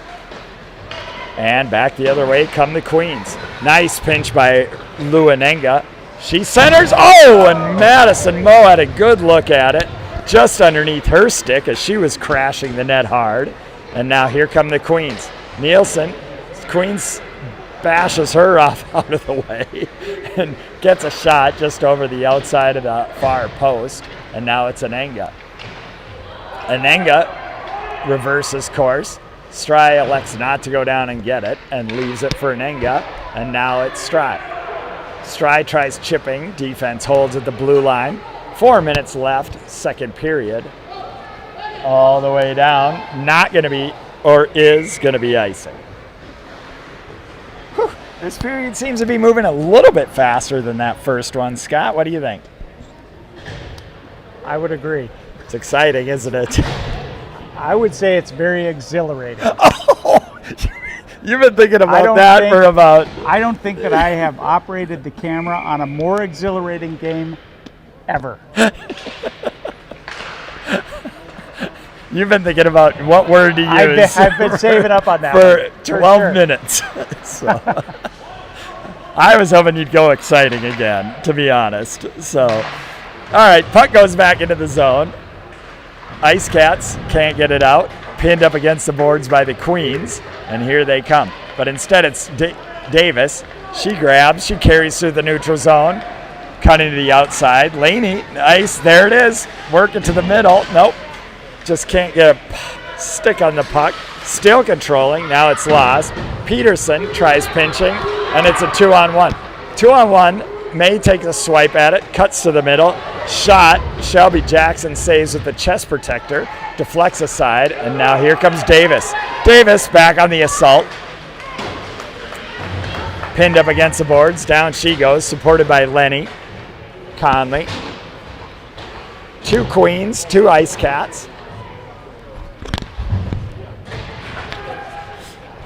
And back the other way come the Queens. Nice pinch by Lou Anenga. She centers. Oh, and Madison Moe had a good look at it. Just underneath her stick as she was crashing the net hard. And now here come the Queens. Nielsen, Queens bashes her off out of the way and gets a shot just over the outside of the far post. and now it's Anenga. Anenga reverses course. Stry elects not to go down and get it and leaves it for Anenga, and now it's Stry. Stry tries chipping. Defense holds at the blue line. 4 minutes left, second period. All the way down. Not going to be, or is going to be icing. Whew. This period seems to be moving a little bit faster than that first one. Scott, what do you think? I would agree. It's exciting, isn't it? I would say it's very exhilarating. Oh, you've been thinking about that for about... I don't think that I have operated the camera on a more exhilarating game ever. You've been thinking about what word to use. I've been saving up on that for one, 12 minutes. So, I was hoping you'd go exciting again, to be honest. So, all right, puck goes back into the zone. IceCats can't get it out. Pinned up against the boards by the Queens, and here they come. But instead it's Davis. She grabs, she carries through the neutral zone, cutting to the outside. Laney, nice, there it is. Work it to the middle. Nope. Just can't get a stick on the puck. Still controlling. Now it's lost. Peterson tries pinching, and it's a 2-on-1. 2-on-1. May takes a swipe at it. Cuts to the middle. Shot. Shelby Jackson saves with the chest protector. Deflects aside, and now here comes Davis. Davis back on the assault. Pinned up against the boards. Down she goes, supported by Lenny. Conley. 2 Queens, 2 IceCats.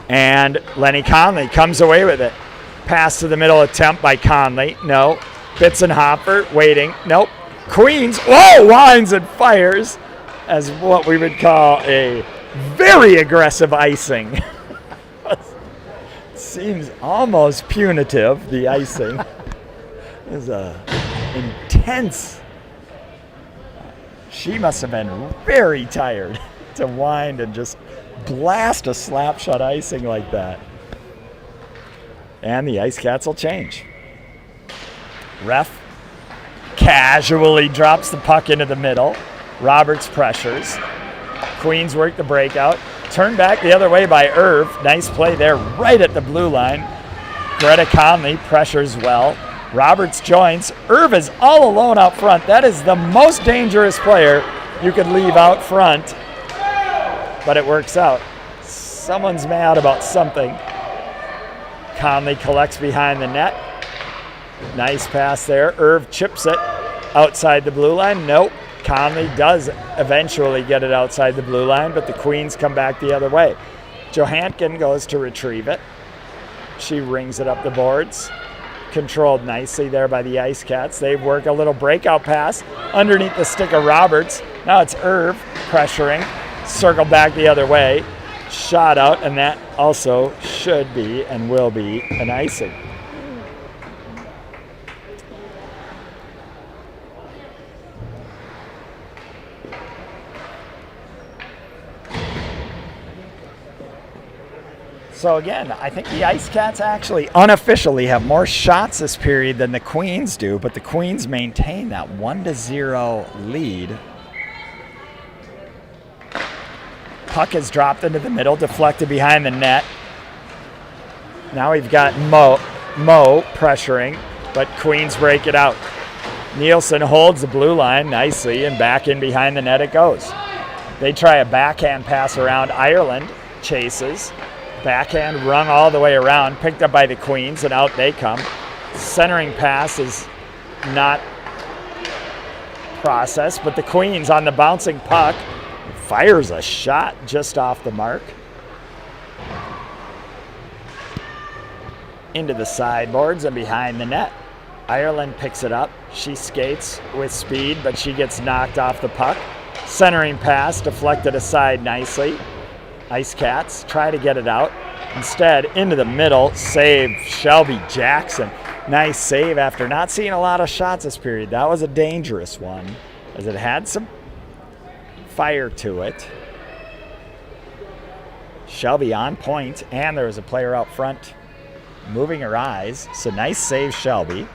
And Lenny Conley comes away with it. Pass to the middle attempt by Conley. No. Bitzenhofer waiting. Nope. Queens. Whoa! Winds and fires as what we would call a very aggressive icing. Seems almost punitive, the icing. It was intense. She must have been very tired to wind and just blast a slap shot icing like that. And the IceCats will change. Ref casually drops the puck into the middle. Roberts pressures. Queens work the breakout. Turned back the other way by Irv. Nice play there right at the blue line. Greta Conley pressures well. Roberts joins. Irv is all alone out front. That is the most dangerous player you could leave out front. But it works out. Someone's mad about something. Conley collects behind the net. Nice pass there. Irv chips it outside the blue line. Nope. Conley does eventually get it outside the blue line, but the Queens come back the other way. Johankin goes to retrieve it. She rings it up the boards. Controlled nicely there by the IceCats. They work a little breakout pass underneath the stick of Roberts. Now it's Irv pressuring. Circle back the other way. Shot out, and that also should be and will be an icing. So again, I think the IceCats actually unofficially have more shots this period than the Queens do, but the Queens maintain that 1-0 lead. Puck is dropped into the middle, deflected behind the net. Now we've got Mo pressuring, but Queens break it out. Nielsen holds the blue line nicely, and back in behind the net it goes. They try a backhand pass around. Ireland chases. Backhand rung all the way around, picked up by the Queens, and out they come. Centering pass is not processed, but the Queens on the bouncing puck fires a shot just off the mark. Into the sideboards and behind the net. Ireland picks it up. She skates with speed, but she gets knocked off the puck. Centering pass deflected aside nicely. IceCats try to get it out. Instead, into the middle, save Shelby Jackson. Nice save after not seeing a lot of shots this period. That was a dangerous one, as it had some fire to it. Shelby on point, and there was a player out front moving her eyes. So nice save, Shelby.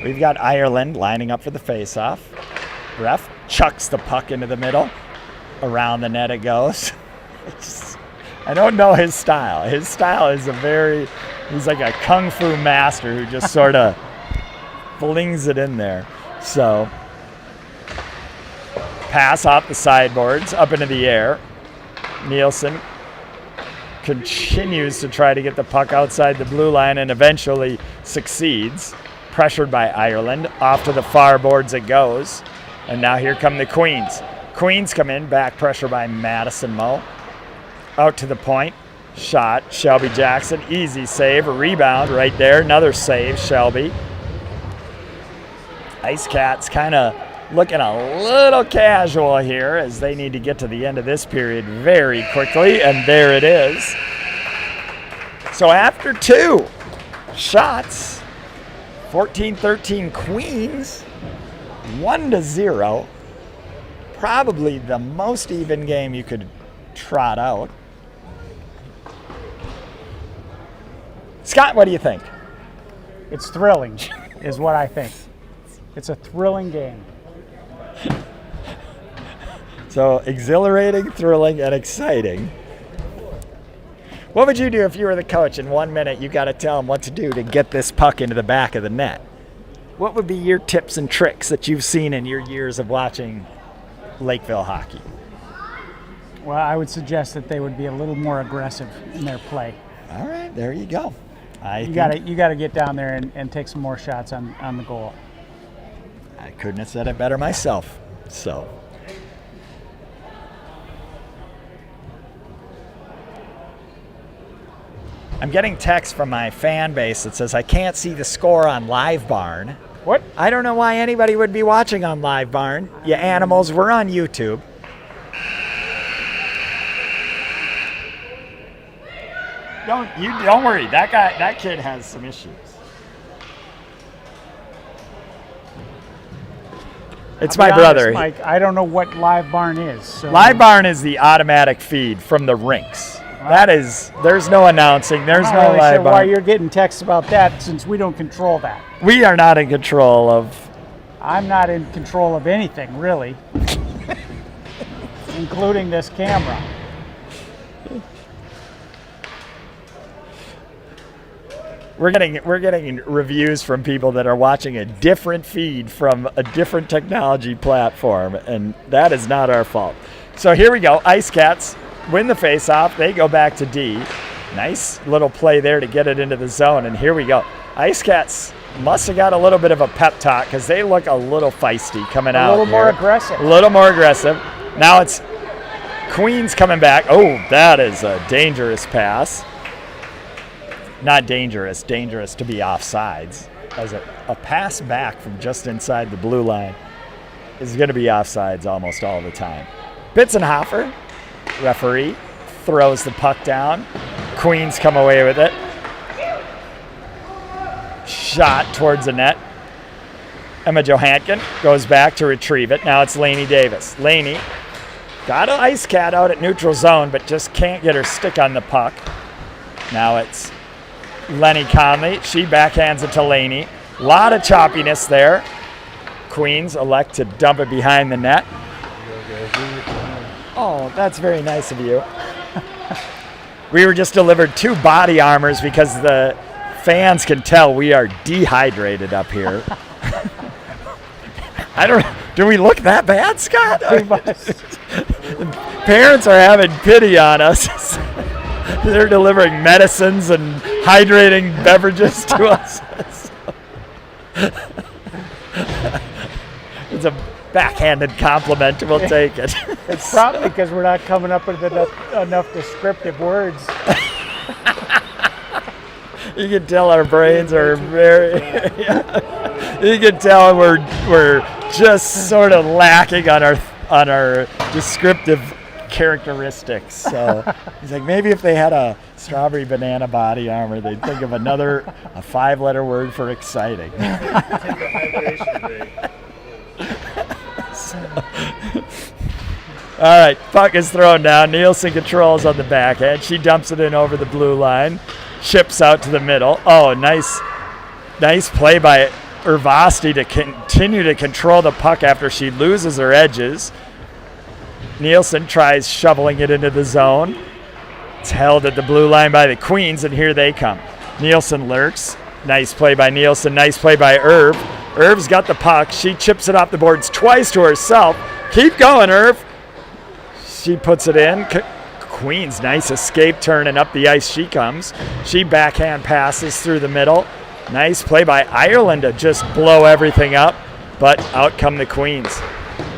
We've got Ireland lining up for the face-off. Ref chucks the puck into the middle. Around the net it goes. I don't know his style. His style is he's like a kung fu master who just sort of flings it in there. So, pass off the sideboards, up into the air. Nielsen continues to try to get the puck outside the blue line and eventually succeeds. Pressured by Ireland. Off to the far boards it goes. And now here come the Queens. Queens come in, back pressure by Madison Moe. Out to the point. Shot, Shelby Jackson. Easy save, a rebound right there. Another save, Shelby. IceCats kind of looking a little casual here as they need to get to the end of this period very quickly, and there it is. So after 2 shots, 14-13 Queens, 1-0. Probably the most even game you could trot out. Scott, what do you think? It's thrilling, is what I think. It's a thrilling game. So exhilarating, thrilling, and exciting. What would you do if you were the coach? In 1 minute, you got to tell them what to do to get this puck into the back of the net. What would be your tips and tricks that you've seen in your years of watching Lakeville hockey? Well, I would suggest that they would be a little more aggressive in their play. All right, there you go. You got to get down there and take some more shots on the goal. I couldn't have said it better myself. So, I'm getting text from my fan base that says I can't see the score on Live Barn. What? I don't know why anybody would be watching on Live Barn. You animals, we're on YouTube. Don't worry. That kid has some issues. It's my brother. Mike, I don't know what Live Barn is. So. Live Barn is the automatic feed from the rinks. That is, there's no announcing. There's I'm no not really Live sure Barn. why you're getting texts about that, since we don't control that. We are not in control of. I'm not in control of anything, really, including this camera. We're getting reviews from people that are watching a different feed from a different technology platform, and that is not our fault. So here we go. IceCats win the faceoff. They go back to D. Nice little play there to get it into the zone, and here we go. IceCats must have got a little bit of a pep talk because they look a little feisty coming out. A little more aggressive. A little more aggressive. Now it's Queens coming back. Oh, that is a dangerous pass. Not dangerous to be offsides. As a pass back from just inside the blue line is going to be offsides almost all the time. Bitzenhofer, referee, throws the puck down. Queens come away with it. Shot towards the net. Emma Johankin goes back to retrieve it. Now it's Lainey Davis. Lainey got an IceCat out at neutral zone, but just can't get her stick on the puck. Now it's Lenny Conley. She backhands it to Lainey. A lot of choppiness there. Queens elect to dump it behind the net. Oh, that's very nice of you. We were just delivered 2 body armors because the fans can tell we are dehydrated up here. Do we look that bad, Scott? Parents are having pity on us. They're delivering medicines and hydrating beverages to us. It's a backhanded compliment. We'll take it. It's probably because we're not coming up with enough descriptive words. You can tell our brains are very. You can tell we're just sort of lacking on our descriptive characteristics. So he's like, maybe if they had a strawberry banana body armor, they'd think of a 5-letter word for exciting. All right, puck is thrown down. Nielsen controls on the backhand. She dumps it in over the blue line. Chips out to the middle. Oh, nice play by Ervasti to continue to control the puck after she loses her edges. Nielsen tries shoveling it into the zone. It's held at the blue line by the Queens, and here they come. Nielsen lurks. Nice play by Nielsen. Nice play by Irv. Irv's got the puck. She chips it off the boards twice to herself. Keep going, Irv. She puts it in. Queens, nice escape, turning up the ice. She comes. She backhand passes through the middle. Nice play by Ireland to just blow everything up, but out come the Queens.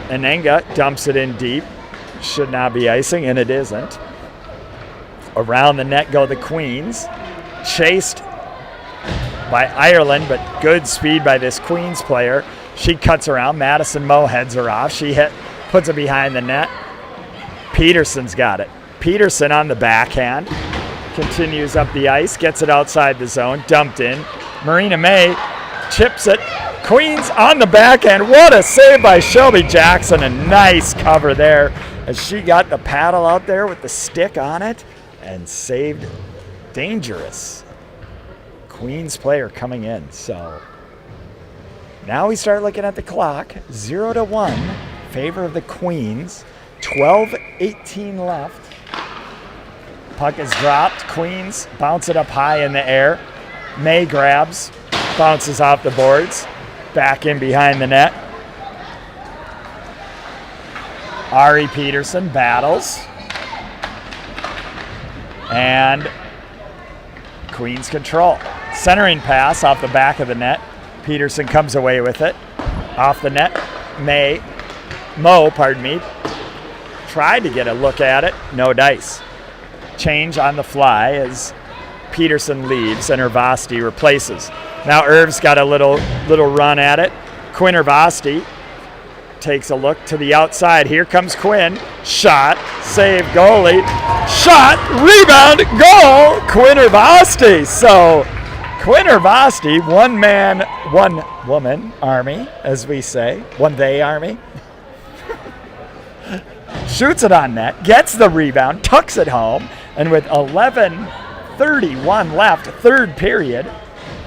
Anenga dumps it in deep. Should not be icing, and it isn't. Around the net go the Queens. Chased by Ireland, but good speed by this Queens player. She cuts around. Madison Moe heads her off. She puts it behind the net. Peterson's got it. Peterson on the backhand. Continues up the ice. Gets it outside the zone. Dumped in. Marina May chips it. Queens on the backhand. What a save by Shelby Jackson. A nice cover there as she got the paddle out there with the stick on it and saved. Dangerous Queens player coming in. So now we start looking at the clock. 0-1, favor of the Queens. 12:18 left. Puck is dropped. Queens bounce it up high in the air. May grabs, bounces off the boards, back in behind the net. Ari Peterson battles. And Queens control. Centering pass off the back of the net. Peterson comes away with it. Off the net. Moe, tried to get a look at it. No dice. Change on the fly as Peterson leaves and Ervasti replaces. Now Irv's got a little run at it. Quinn Ervasti takes a look to the outside. Here comes Quinn. Shot. Save. Goalie. Shot. Rebound. Goal. Quinn Ervasti. So Quinn Ervasti, one man, one woman army, as we say. One they army. Shoots it on net. Gets the rebound. Tucks it home. And with 11:31 left, third period,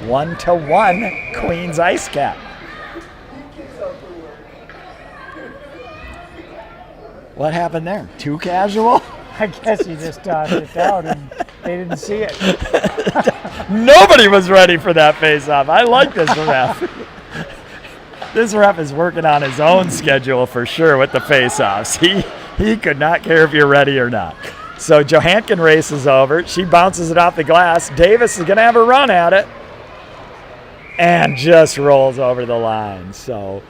1-1 Queens IceCat. What happened there? Too casual? I guess you just tossed it down and they didn't see it. Nobody was ready for that face-off. I like this ref. This ref is working on his own schedule for sure with the face-offs. He could not care if you're ready or not. So Johankin races over. She bounces it off the glass. Davis is going to have a run at it. And just rolls over the line. So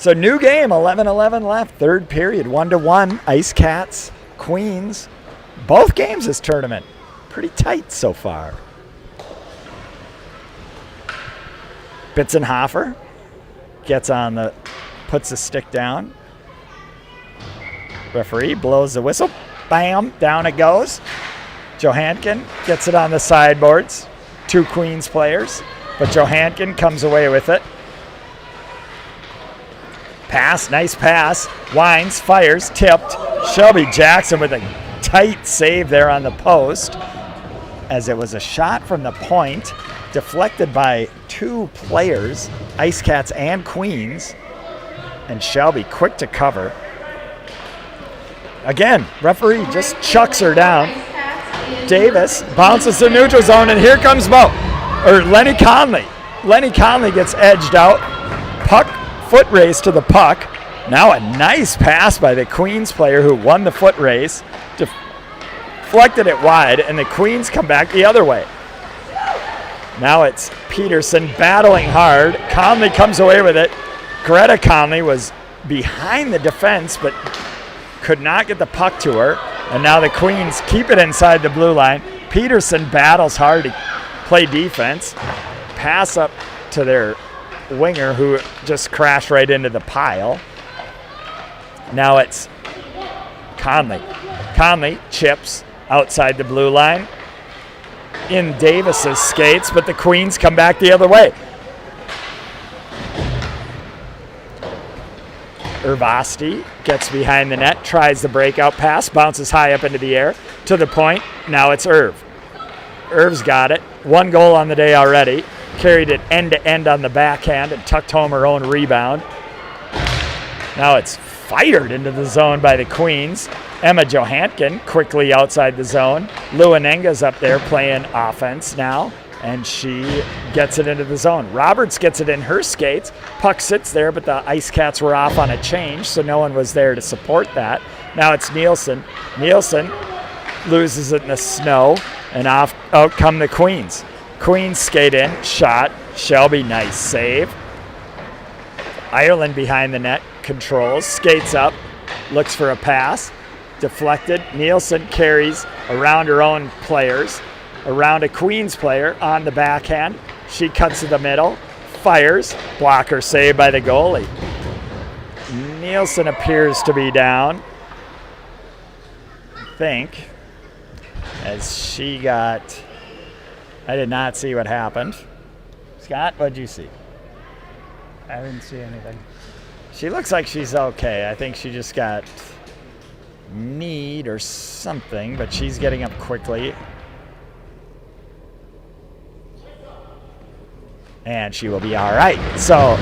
new game, 11:11 left. Third period, 1-1. IceCats, Queens. Both games this tournament. Pretty tight so far. Bitzenhofer puts the stick down. Referee blows the whistle. Bam, down it goes. Johankin gets it on the sideboards. Two Queens players, but Johankin comes away with it. Pass, nice pass. Wines, fires, tipped. Shelby Jackson with a tight save there on the post as it was a shot from the point, deflected by two players, IceCats and Queens, and Shelby quick to cover. Again, referee just chucks her down. Davis bounces to neutral zone, and here comes Lenny Conley. Lenny Conley gets edged out. Foot race to the puck. Now a nice pass by the Queens player who won the foot race. Deflected it wide, and the Queens come back the other way. Now it's Peterson battling hard. Conley comes away with it. Greta Conley was behind the defense, but could not get the puck to her. And now the Queens keep it inside the blue line. Peterson battles hard to play defense. Pass up to their winger who just crashed right into the pile. Now it's Conley. Conley chips outside the blue line. In Davis's skates, but the Queens come back the other way. Ervasti gets behind the net, tries the breakout pass, bounces high up into the air, to the point. Now it's Irv. Irv's got it. One goal on the day already. carried it end to end on the backhand and tucked home her own rebound. Now it's fired into the zone by the Queens. Emma Johankin quickly outside the zone. Luanenga's up there playing offense now, and she gets it into the zone. Roberts gets it in her skates. Puck sits there, but the IceCats were off on a change, so no one was there to support that. Now it's Nielsen. Nielsen loses it in the snow, and out come the Queens. Queens skate in, shot. Shelby, nice save. Ireland behind the net, controls, skates up, looks for a pass, deflected. Nielsen carries around her own players, around a Queens player on the backhand. She cuts to the middle, fires, blocker saved by the goalie. Nielsen appears to be down, I think, as she got, I did not see what happened. Scott, what'd you see? I didn't see anything. She looks like she's okay. I think she just got kneed or something, but she's getting up quickly. And she will be all right. So,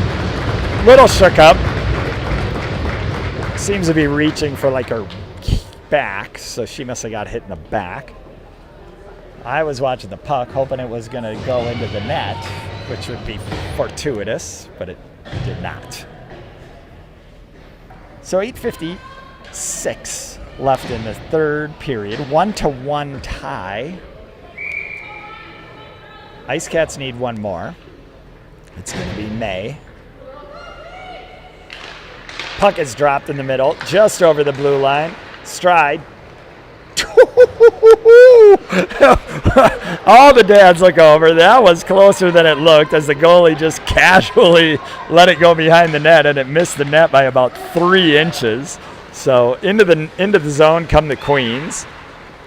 little shook up. Seems to be reaching for like her back, so she must have got hit in the back. I was watching the puck, hoping it was going to go into the net, which would be fortuitous, but it did not. So 8:56 left in the third period. 1-1 tie. IceCats need one more. It's going to be May. Puck is dropped in the middle, just over the blue line. Stride. All the dads look over. That was closer than it looked, as the goalie just casually let it go behind the net, and it missed the net by about 3 inches. So into the zone come the Queens.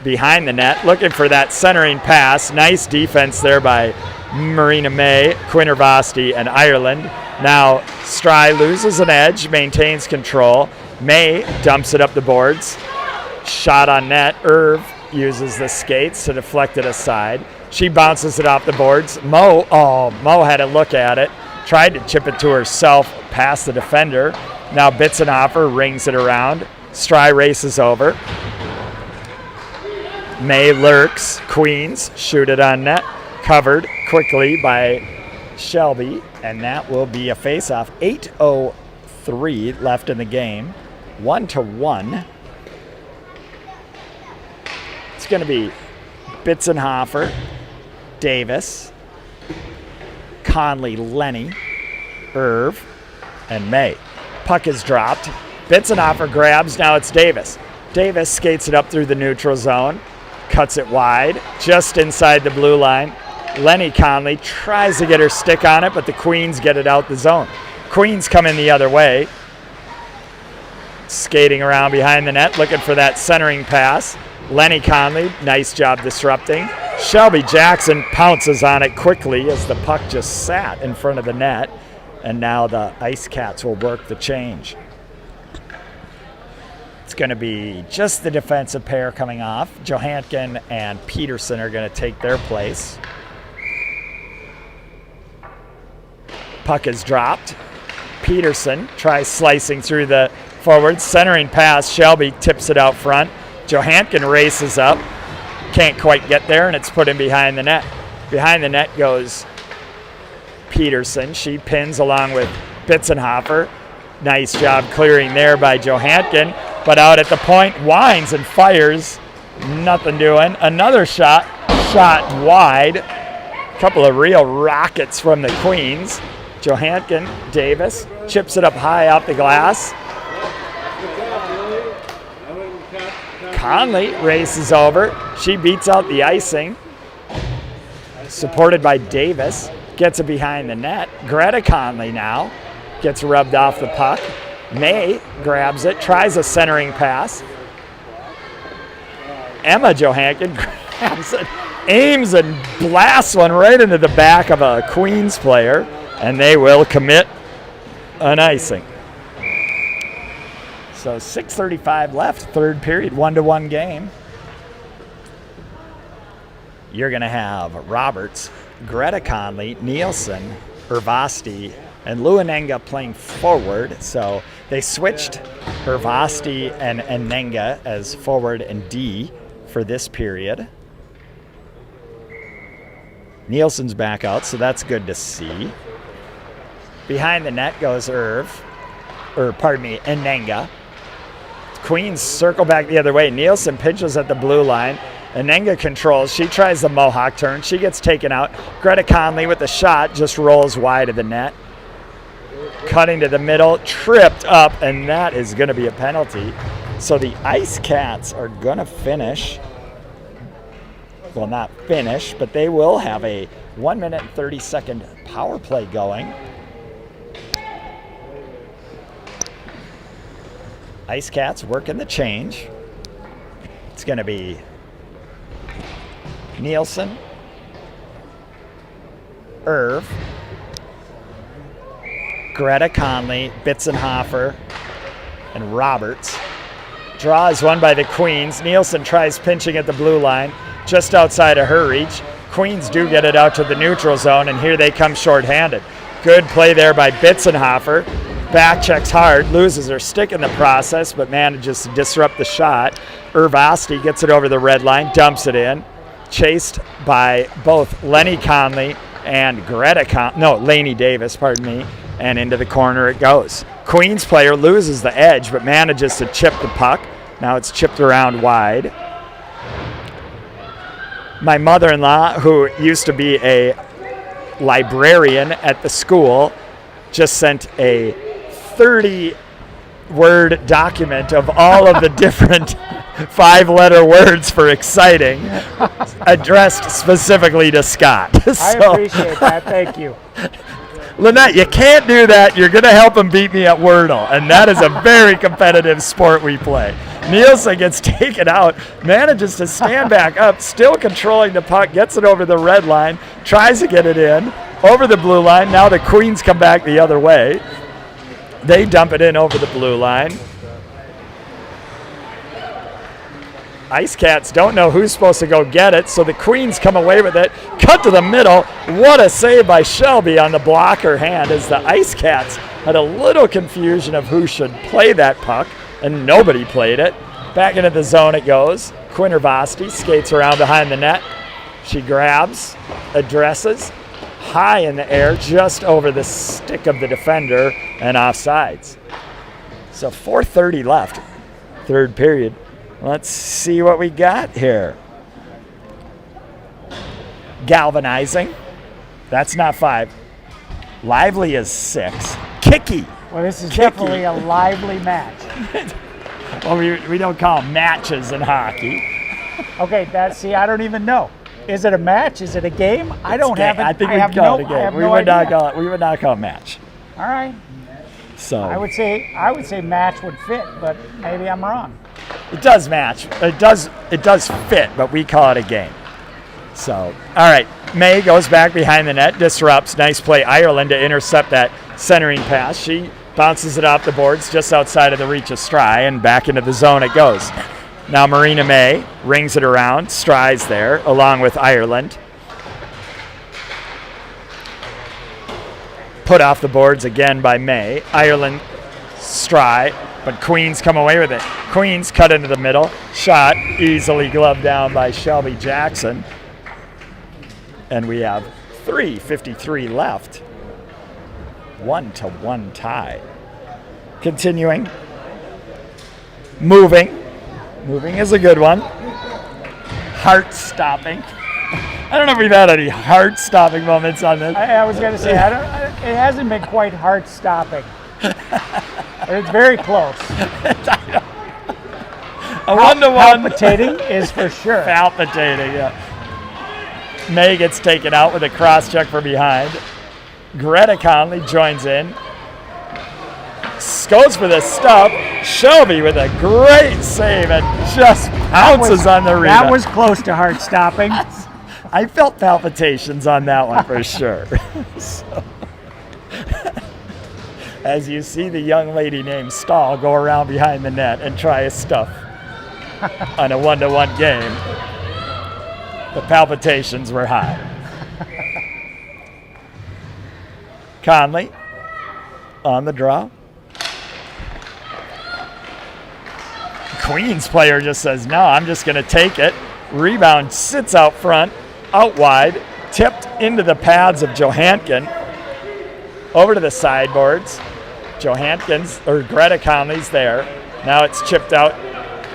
Behind the net, looking for that centering pass. Nice defense there by Marina May, Quinn Ervasti, and Ireland. Now Stry loses an edge, maintains control. May dumps it up the boards. Shot on net. Irv uses the skates to deflect it aside. She bounces it off the boards. Mo had a look at it. Tried to chip it to herself past the defender. Now Bitzenhofer rings it around. Stry races over. May lurks. Queens shoot it on net. Covered quickly by Shelby, and that will be a face-off. 8:03 left in the game. 1-1. It's going to be Bitzenhofer, Davis, Conley, Lenny, Irv, and May. Puck is dropped. Bitzenhofer grabs. Now it's Davis. Davis skates it up through the neutral zone, cuts it wide, just inside the blue line. Lenny Conley tries to get her stick on it, but the Queens get it out the zone. Queens come in the other way. Skating around behind the net, looking for that centering pass. Lenny Conley, nice job disrupting. Shelby Jackson pounces on it quickly as the puck just sat in front of the net. And now the IceCats will work the change. It's going to be just the defensive pair coming off. Johankin and Peterson are going to take their place. Puck is dropped. Peterson tries slicing through the forward. Centering pass. Shelby tips it out front. Johankin races up. Can't quite get there, and it's put in behind the net. Behind the net goes Peterson. She pins along with Bitzenhofer. Nice job clearing there by Johankin. But out at the point, winds and fires. Nothing doing. Another shot wide. Couple of real rockets from the Queens. Johankin, Davis, chips it up high off the glass. Conley races over. She beats out the icing. Supported by Davis. Gets it behind the net. Greta Conley now gets rubbed off the puck. May grabs it, tries a centering pass. Emma Johankin grabs it, aims and blasts one right into the back of a Queens player, and they will commit an icing. So 6:35 left, third period, 1-1 game. You're going to have Roberts Greta Conley, Nielsen, Ervasti, and Luanenga playing forward. So they switched Ervasti and Nenga as forward and D for this period. Nielsen's back out, so that's good to see. Behind the net goes Nenga. Queens circle back the other way. Nielsen pitches at the blue line. Nenga controls. She tries the Mohawk turn. She gets taken out. Greta Conley with the shot just rolls wide of the net. Cutting to the middle, tripped up, and that is going to be a penalty. So the IceCats are going to finish. Well, not finish, but they will have a 1 minute and 30-second power play going. IceCats working the change. It's going to be Nielsen, Greta Conley, Bitzenhofer, and Roberts. Draw is won by the Queens. Nielsen tries pinching at the blue line, just outside of her reach. Queens do get it out to the neutral zone, and here they come shorthanded. Good play there by Bitzenhofer. Back checks hard, loses her stick in the process, but manages to disrupt the shot. Ervasti gets it over the red line, dumps it in. Chased by both Lenny Conley and Lainey Davis, and into the corner it goes. Queens player loses the edge, but manages to chip the puck. Now it's chipped around wide. My mother-in-law, who used to be a librarian at the school, just sent a 30-word document of all of the different 5-letter words for exciting, addressed specifically to Scott. I appreciate that. Thank you. Lynette, you can't do that. You're going to help him beat me at Wordle, and that is a very competitive sport we play. Nielsen gets taken out, manages to stand back up, still controlling the puck, gets it over the red line, tries to get it in, over the blue line. Now the Queens come back the other way. They dump it in over the blue line. IceCats don't know who's supposed to go get it, so the Queens come away with it. Cut to the middle. What a save by Shelby on the blocker hand, as the IceCats had a little confusion of who should play that puck, and nobody played it. Back into the zone it goes. Quinn Ervasti skates around behind the net. She grabs, addresses, high in the air, just over the stick of the defender, and offsides. So 4:30 left, third period. Let's see what we got here. Galvanizing. That's not 5. Lively is 6. Kicky. Well, this is definitely a lively match. Well, we don't call them matches in hockey. Okay, I don't even know. Is it a match? Is it a game? I don't have it. I think we'd call it a game. We would not call it match. All right. So I would say match would fit, but maybe I'm wrong. It does match. It does fit, but we call it a game. So, all right. May goes back behind the net, disrupts. Nice play, Ireland, to intercept that centering pass. She bounces it off the boards just outside of the reach of Stry, and back into the zone it goes. Now Marina May rings it around. Stry's there, along with Ireland. Put off the boards again by May. Ireland, Stry, but Queens come away with it. Queens cut into the middle. Shot easily gloved down by Shelby Jackson. And we have 3:53 left. 1-1 tie. Continuing. Moving. Moving is a good one. Heart-stopping. I don't know if we've had any heart-stopping moments on this. I was going to say, it hasn't been quite heart-stopping. It's very close. A 1-1. Palpitating is for sure. Palpitating, yeah. May gets taken out with a cross-check from behind. Greta Conley joins in. Goes for the stop. Shelby with a great save and just pounces on the rebound. That was close to heart-stopping. I felt palpitations on that one for sure. So, as you see the young lady named Stahl go around behind the net and try his stuff on a 1-1 game, the palpitations were high. Conley on the draw. Queens player just says, no, I'm just going to take it. Rebound sits out front, out wide, tipped into the pads of Johankin. Over to the sideboards. Greta Conley's there. Now it's chipped out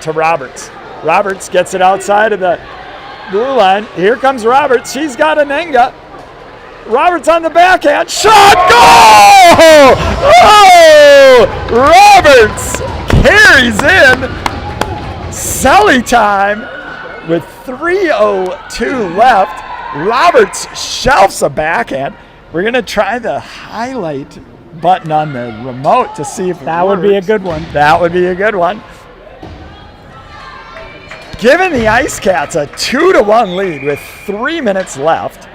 to Roberts. Roberts gets it outside of the blue line. Here comes Roberts. She's got an Nenga. Roberts on the backhand. Shot! Goal! Oh! Roberts carries in. Selly time with 3:02 left. Roberts shelves a backhand. We're going to try the highlight button on the remote to see if that would be a good one. That would be a good one. Giving the IceCats a 2-1 lead with 3 minutes left.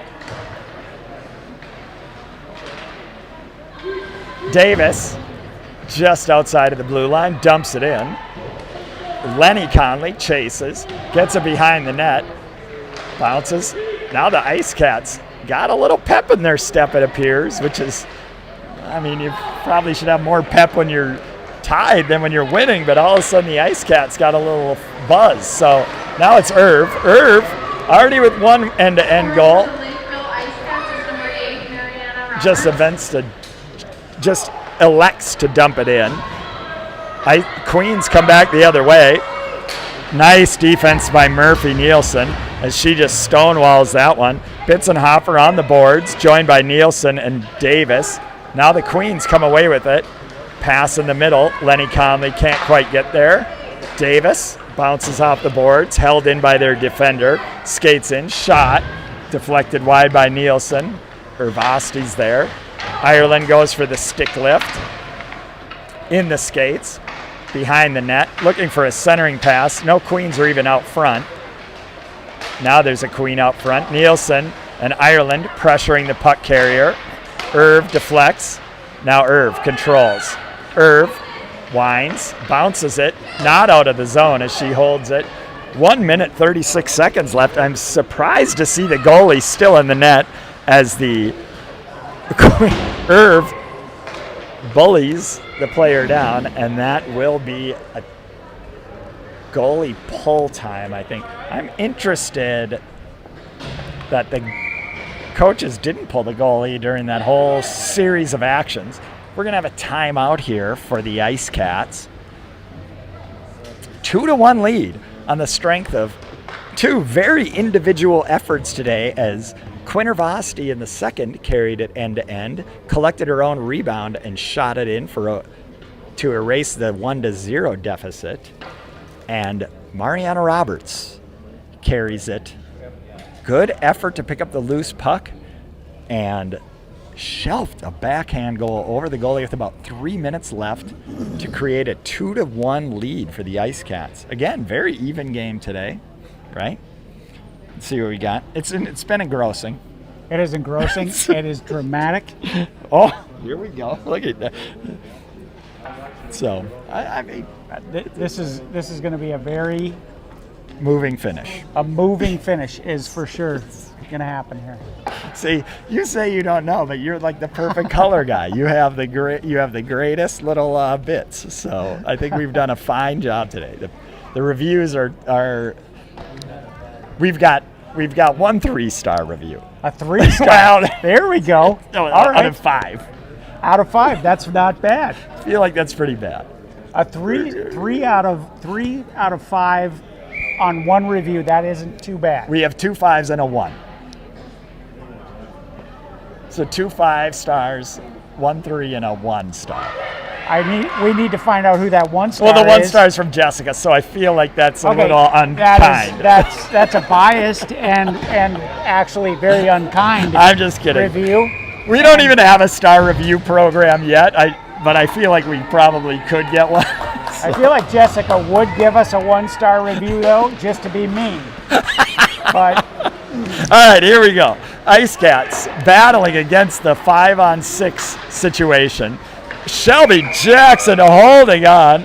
Davis, just outside of the blue line, dumps it in. Lenny Conley chases, gets it behind the net, bounces. Now the IceCats got a little pep in their step, it appears, which is, I mean, you probably should have more pep when you're tied than when you're winning, but all of a sudden the IceCats got a little buzz. So now it's Irv, already with one end-to-end goal. Just elects to dump it in. Queens come back the other way. Nice defense by Murphy Nielsen as she just stonewalls that one. Bitzenhofer on the boards, joined by Nielsen and Davis. Now the Queens come away with it. Pass in the middle. Lenny Conley can't quite get there. Davis bounces off the boards, held in by their defender. Skates in, shot. Deflected wide by Nielsen. Ervasti's there. Ireland goes for the stick lift. In the skates. Behind the net. Looking for a centering pass. No Queens are even out front. Now there's a Queen out front. Nielsen and Ireland pressuring the puck carrier. Irv deflects. Now Irv controls. Irv winds, bounces it, not out of the zone as she holds it. 1 minute, 36 seconds left. I'm surprised to see the goalie still in the net as the Irv bullies the player down, and that will be a goalie pull time, I think. I'm interested that the coaches didn't pull the goalie during that whole series of actions. We're going to have a timeout here for the IceCats. 2-1 lead on the strength of two very individual efforts today as Quinn Ervasti in the second carried it end-to-end, collected her own rebound, and shot it in to erase the 1-0 deficit. And Mariana Roberts carries it. Good effort to pick up the loose puck and shelved a backhand goal over the goalie with about 3 minutes left to create a 2-1 lead for the IceCats. Again, very even game today, right? Let's see what we got. It's been engrossing. It is engrossing. It is dramatic. Oh, here we go. Look at that. So, I mean, this is going to be a very moving finish. A moving finish is for sure going to happen here. See, you say you don't know, but you're like the perfect color guy. You have the greatest little bits. So I think we've done a fine job today. The reviews are we've got 1 3-star review. A 3-star. Well, there we go. No, All out right. of 5. Out of 5. That's not bad. I feel like that's pretty bad. A 3 out of 5 on one review. That isn't too bad. We have 2 5s and a 1. So 2 5 stars, 1 3, and a 1 star. We need to find out who that 1 star is. Well, the 1 star is from Jessica, so I feel like that's a little unkind. That's a biased and actually very unkind. I'm just kidding. Review. We don't even have a star review program yet, but I feel like we probably could get one. I feel like Jessica would give us a 1-star review, though, just to be mean. But all right, here we go. IceCats battling against the 5-on-6 situation. Shelby Jackson holding on.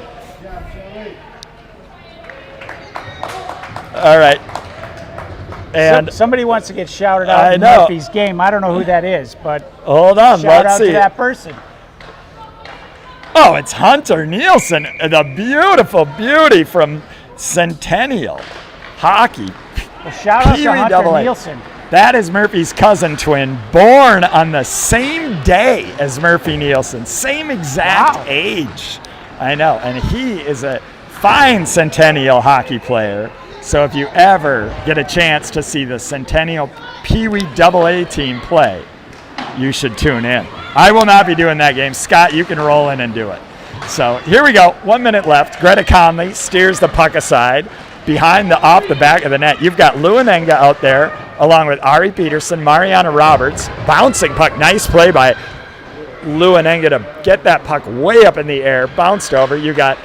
All right. And somebody wants to get shouted out I in know. Murphy's game. I don't know who that is, but hold on, shout let's out see. to that person. Oh, it's Hunter Nielsen, the beautiful beauty from Centennial Hockey. Well, shout out to Pee-wee Hunter AA. Nielsen. That is Murphy's cousin twin, born on the same day as Murphy Nielsen, same exact Wow. age. I know, and he is a fine Centennial hockey player. So if you ever get a chance to see the Centennial Pee-wee AA team play, you should tune in. I will not be doing that game. Scott, you can roll in and do it. So here we go. 1 minute left. Greta Conley steers the puck aside off the back of the net. You've got Luanenga out there along with Ari Peterson, Mariana Roberts. Bouncing puck. Nice play by Luanenga to get that puck way up in the air. Bounced over. You got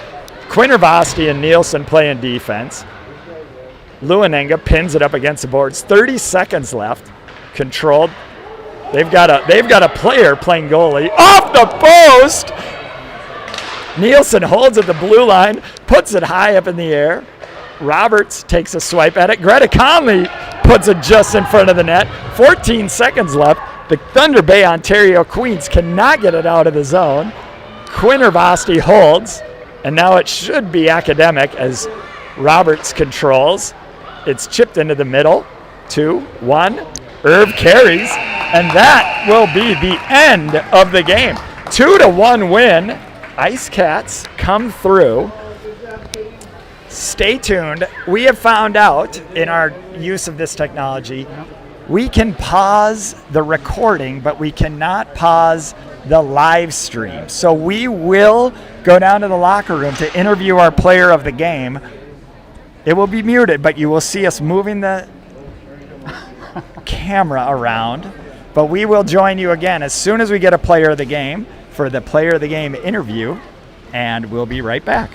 Quinn Ervasti and Nielsen playing defense. Luanenga pins it up against the boards. 30 seconds left. Controlled. They've got a player playing goalie off the post. Nielsen holds at the blue line, puts it high up in the air. Roberts takes a swipe at it. Greta Conley puts it just in front of the net. 14 seconds left. The Thunder Bay Ontario Queens cannot get it out of the zone. Quinn Ervasti holds, and now it should be academic as Roberts controls. It's chipped into the middle. 2-1. Irv carries, and that will be the end of the game. 2-1 win. IceCats come through. Stay tuned. We have found out in our use of this technology, we can pause the recording, but we cannot pause the live stream. So we will go down to the locker room to interview our player of the game. It will be muted, but you will see us moving the camera around, but we will join you again as soon as we get a player of the game for the player of the game interview, and we'll be right back.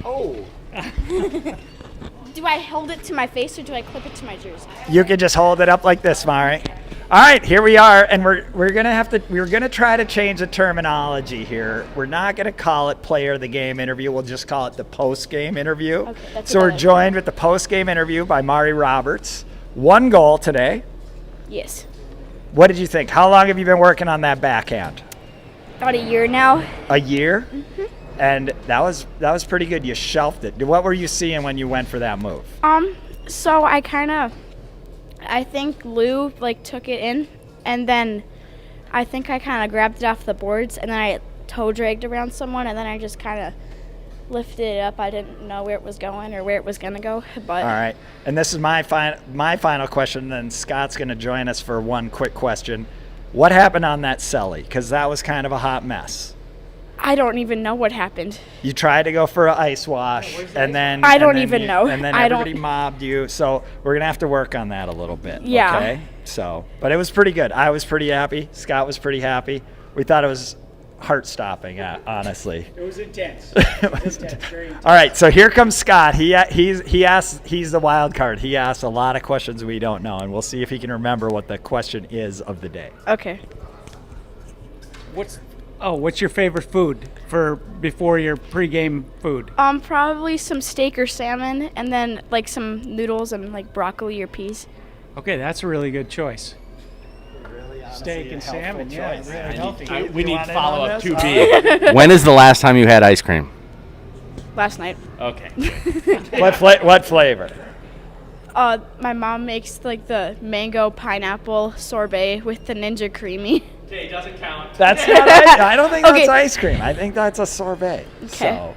Oh. Do I hold it to my face or do I clip it to my jersey? You can just hold it up like this, Mari. All right, here we are, and we're gonna try to change the terminology here. We're not gonna call it player of the game interview. We'll just call it the post game interview. Okay, that's so a we're good joined with the post game interview by Mari Roberts. 1 goal today. Yes. What did you think? How long have you been working on that backhand? About a year now. A year? Mm-hmm. And that was pretty good. You shelved it. What were you seeing when you went for that move? So I think Lou took it in, and then I think I kind of grabbed it off the boards, and then I toe dragged around someone, and then I just kind of lifted it up. I didn't know where it was going or where it was gonna go, but. All right, and this is my final question. Then Scott's gonna join us for one quick question. What happened on that celly? Because that was kind of a hot mess. I don't even know what happened. You tried to go for an ice wash, and then I don't even know. And then everybody mobbed you. So we're gonna have to work on that a little bit. Yeah. Okay. So, but it was pretty good. I was pretty happy. Scott was pretty happy. We thought it was heart-stopping, honestly. It was intense. Very intense. All right, so here comes Scott. He's the wild card. He asks a lot of questions we don't know, and we'll see if he can remember what the question is of the day. Okay. What's your favorite food for before your pregame food? Probably some steak or salmon, and then some noodles and broccoli or peas. Okay, that's a really good choice. Really, honestly, Steak and salmon, yeah, choice. really healthy. We need want in follow-up on to this? be. When is the last time you had ice cream? Last night. Okay. What flavor? My mom makes the mango pineapple sorbet with the Ninja Creamy. Okay, doesn't count. That's not I don't think Okay. that's ice cream. I think that's a sorbet. Okay. So, all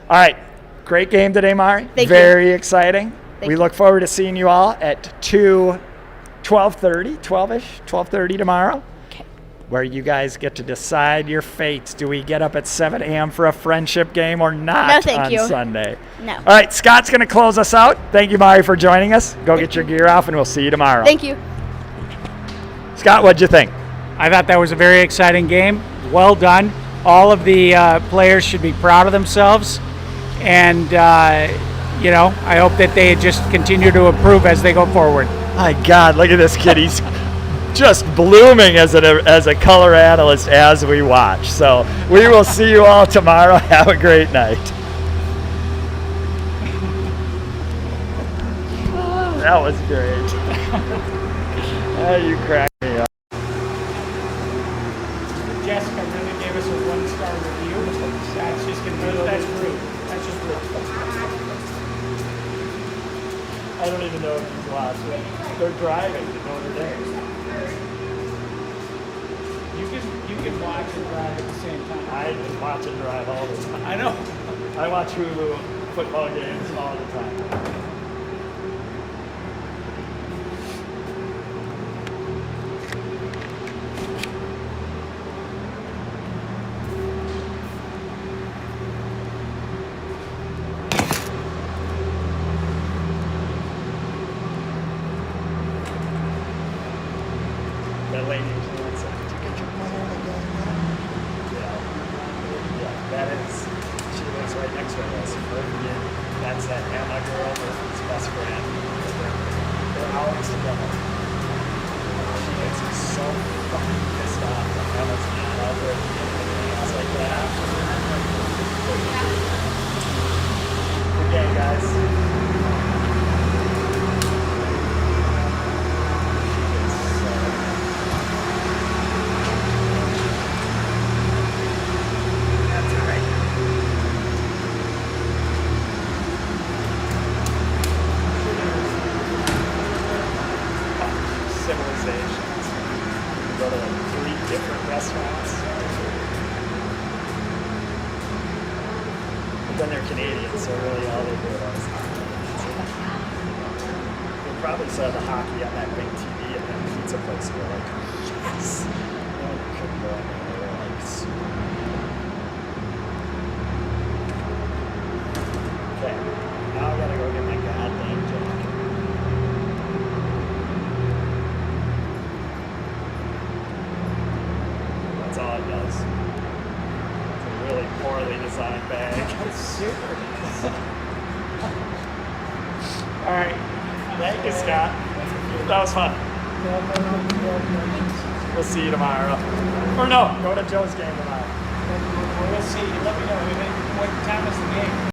right. Great game today, Mari. Thank you. Very exciting. Thank we you. look forward to seeing you all at 12:30 tomorrow. Okay. Where you guys get to decide your fates. Do we get up at 7 a.m. for a friendship game or not No, thank on you. Sunday? No. All right, Scott's going to close us out. Thank you, Mari, for joining us. Go get your gear off, and we'll see you tomorrow. Thank you. Scott, what'd you think? I thought that was a very exciting game. Well done. All of the players should be proud of themselves, and I hope that they just continue to improve as they go forward. My God, look at this kid. He's just blooming as a color analyst as we watch. So we will see you all tomorrow. Have a great night. That was great. Oh, you cracked me up. Jessica really gave us a 1-star review. That's just that's rude. That's just rude. I don't even know if he's watching. They're driving to Notre Dame. You can watch and drive at the same time. I just watch and drive all the time. I know. I watch Hulu football games all the time. That lady was the one said, "Did you get your mother to go now?" Yeah, that is. She lives right next to us. That's that Emma girl, his best friend. They're always together. She makes me so fucking pissed off that Emma's not out there doing things like that. Good game, guys. Civilizations. We go to 3 different restaurants. But then they're Canadian, so really all they do is they probably saw the hockey on that big TV at that pizza place and they're like, yes! And they couldn't go in there. They were like, super. Okay, now I gotta go get my goddamn jacket. That's all it does. It's a really poorly designed bag. It's super. Hey, Scott. That was fun. We'll see you tomorrow. Or no, go to Joe's game tomorrow. We'll see. Let me know what time is the game.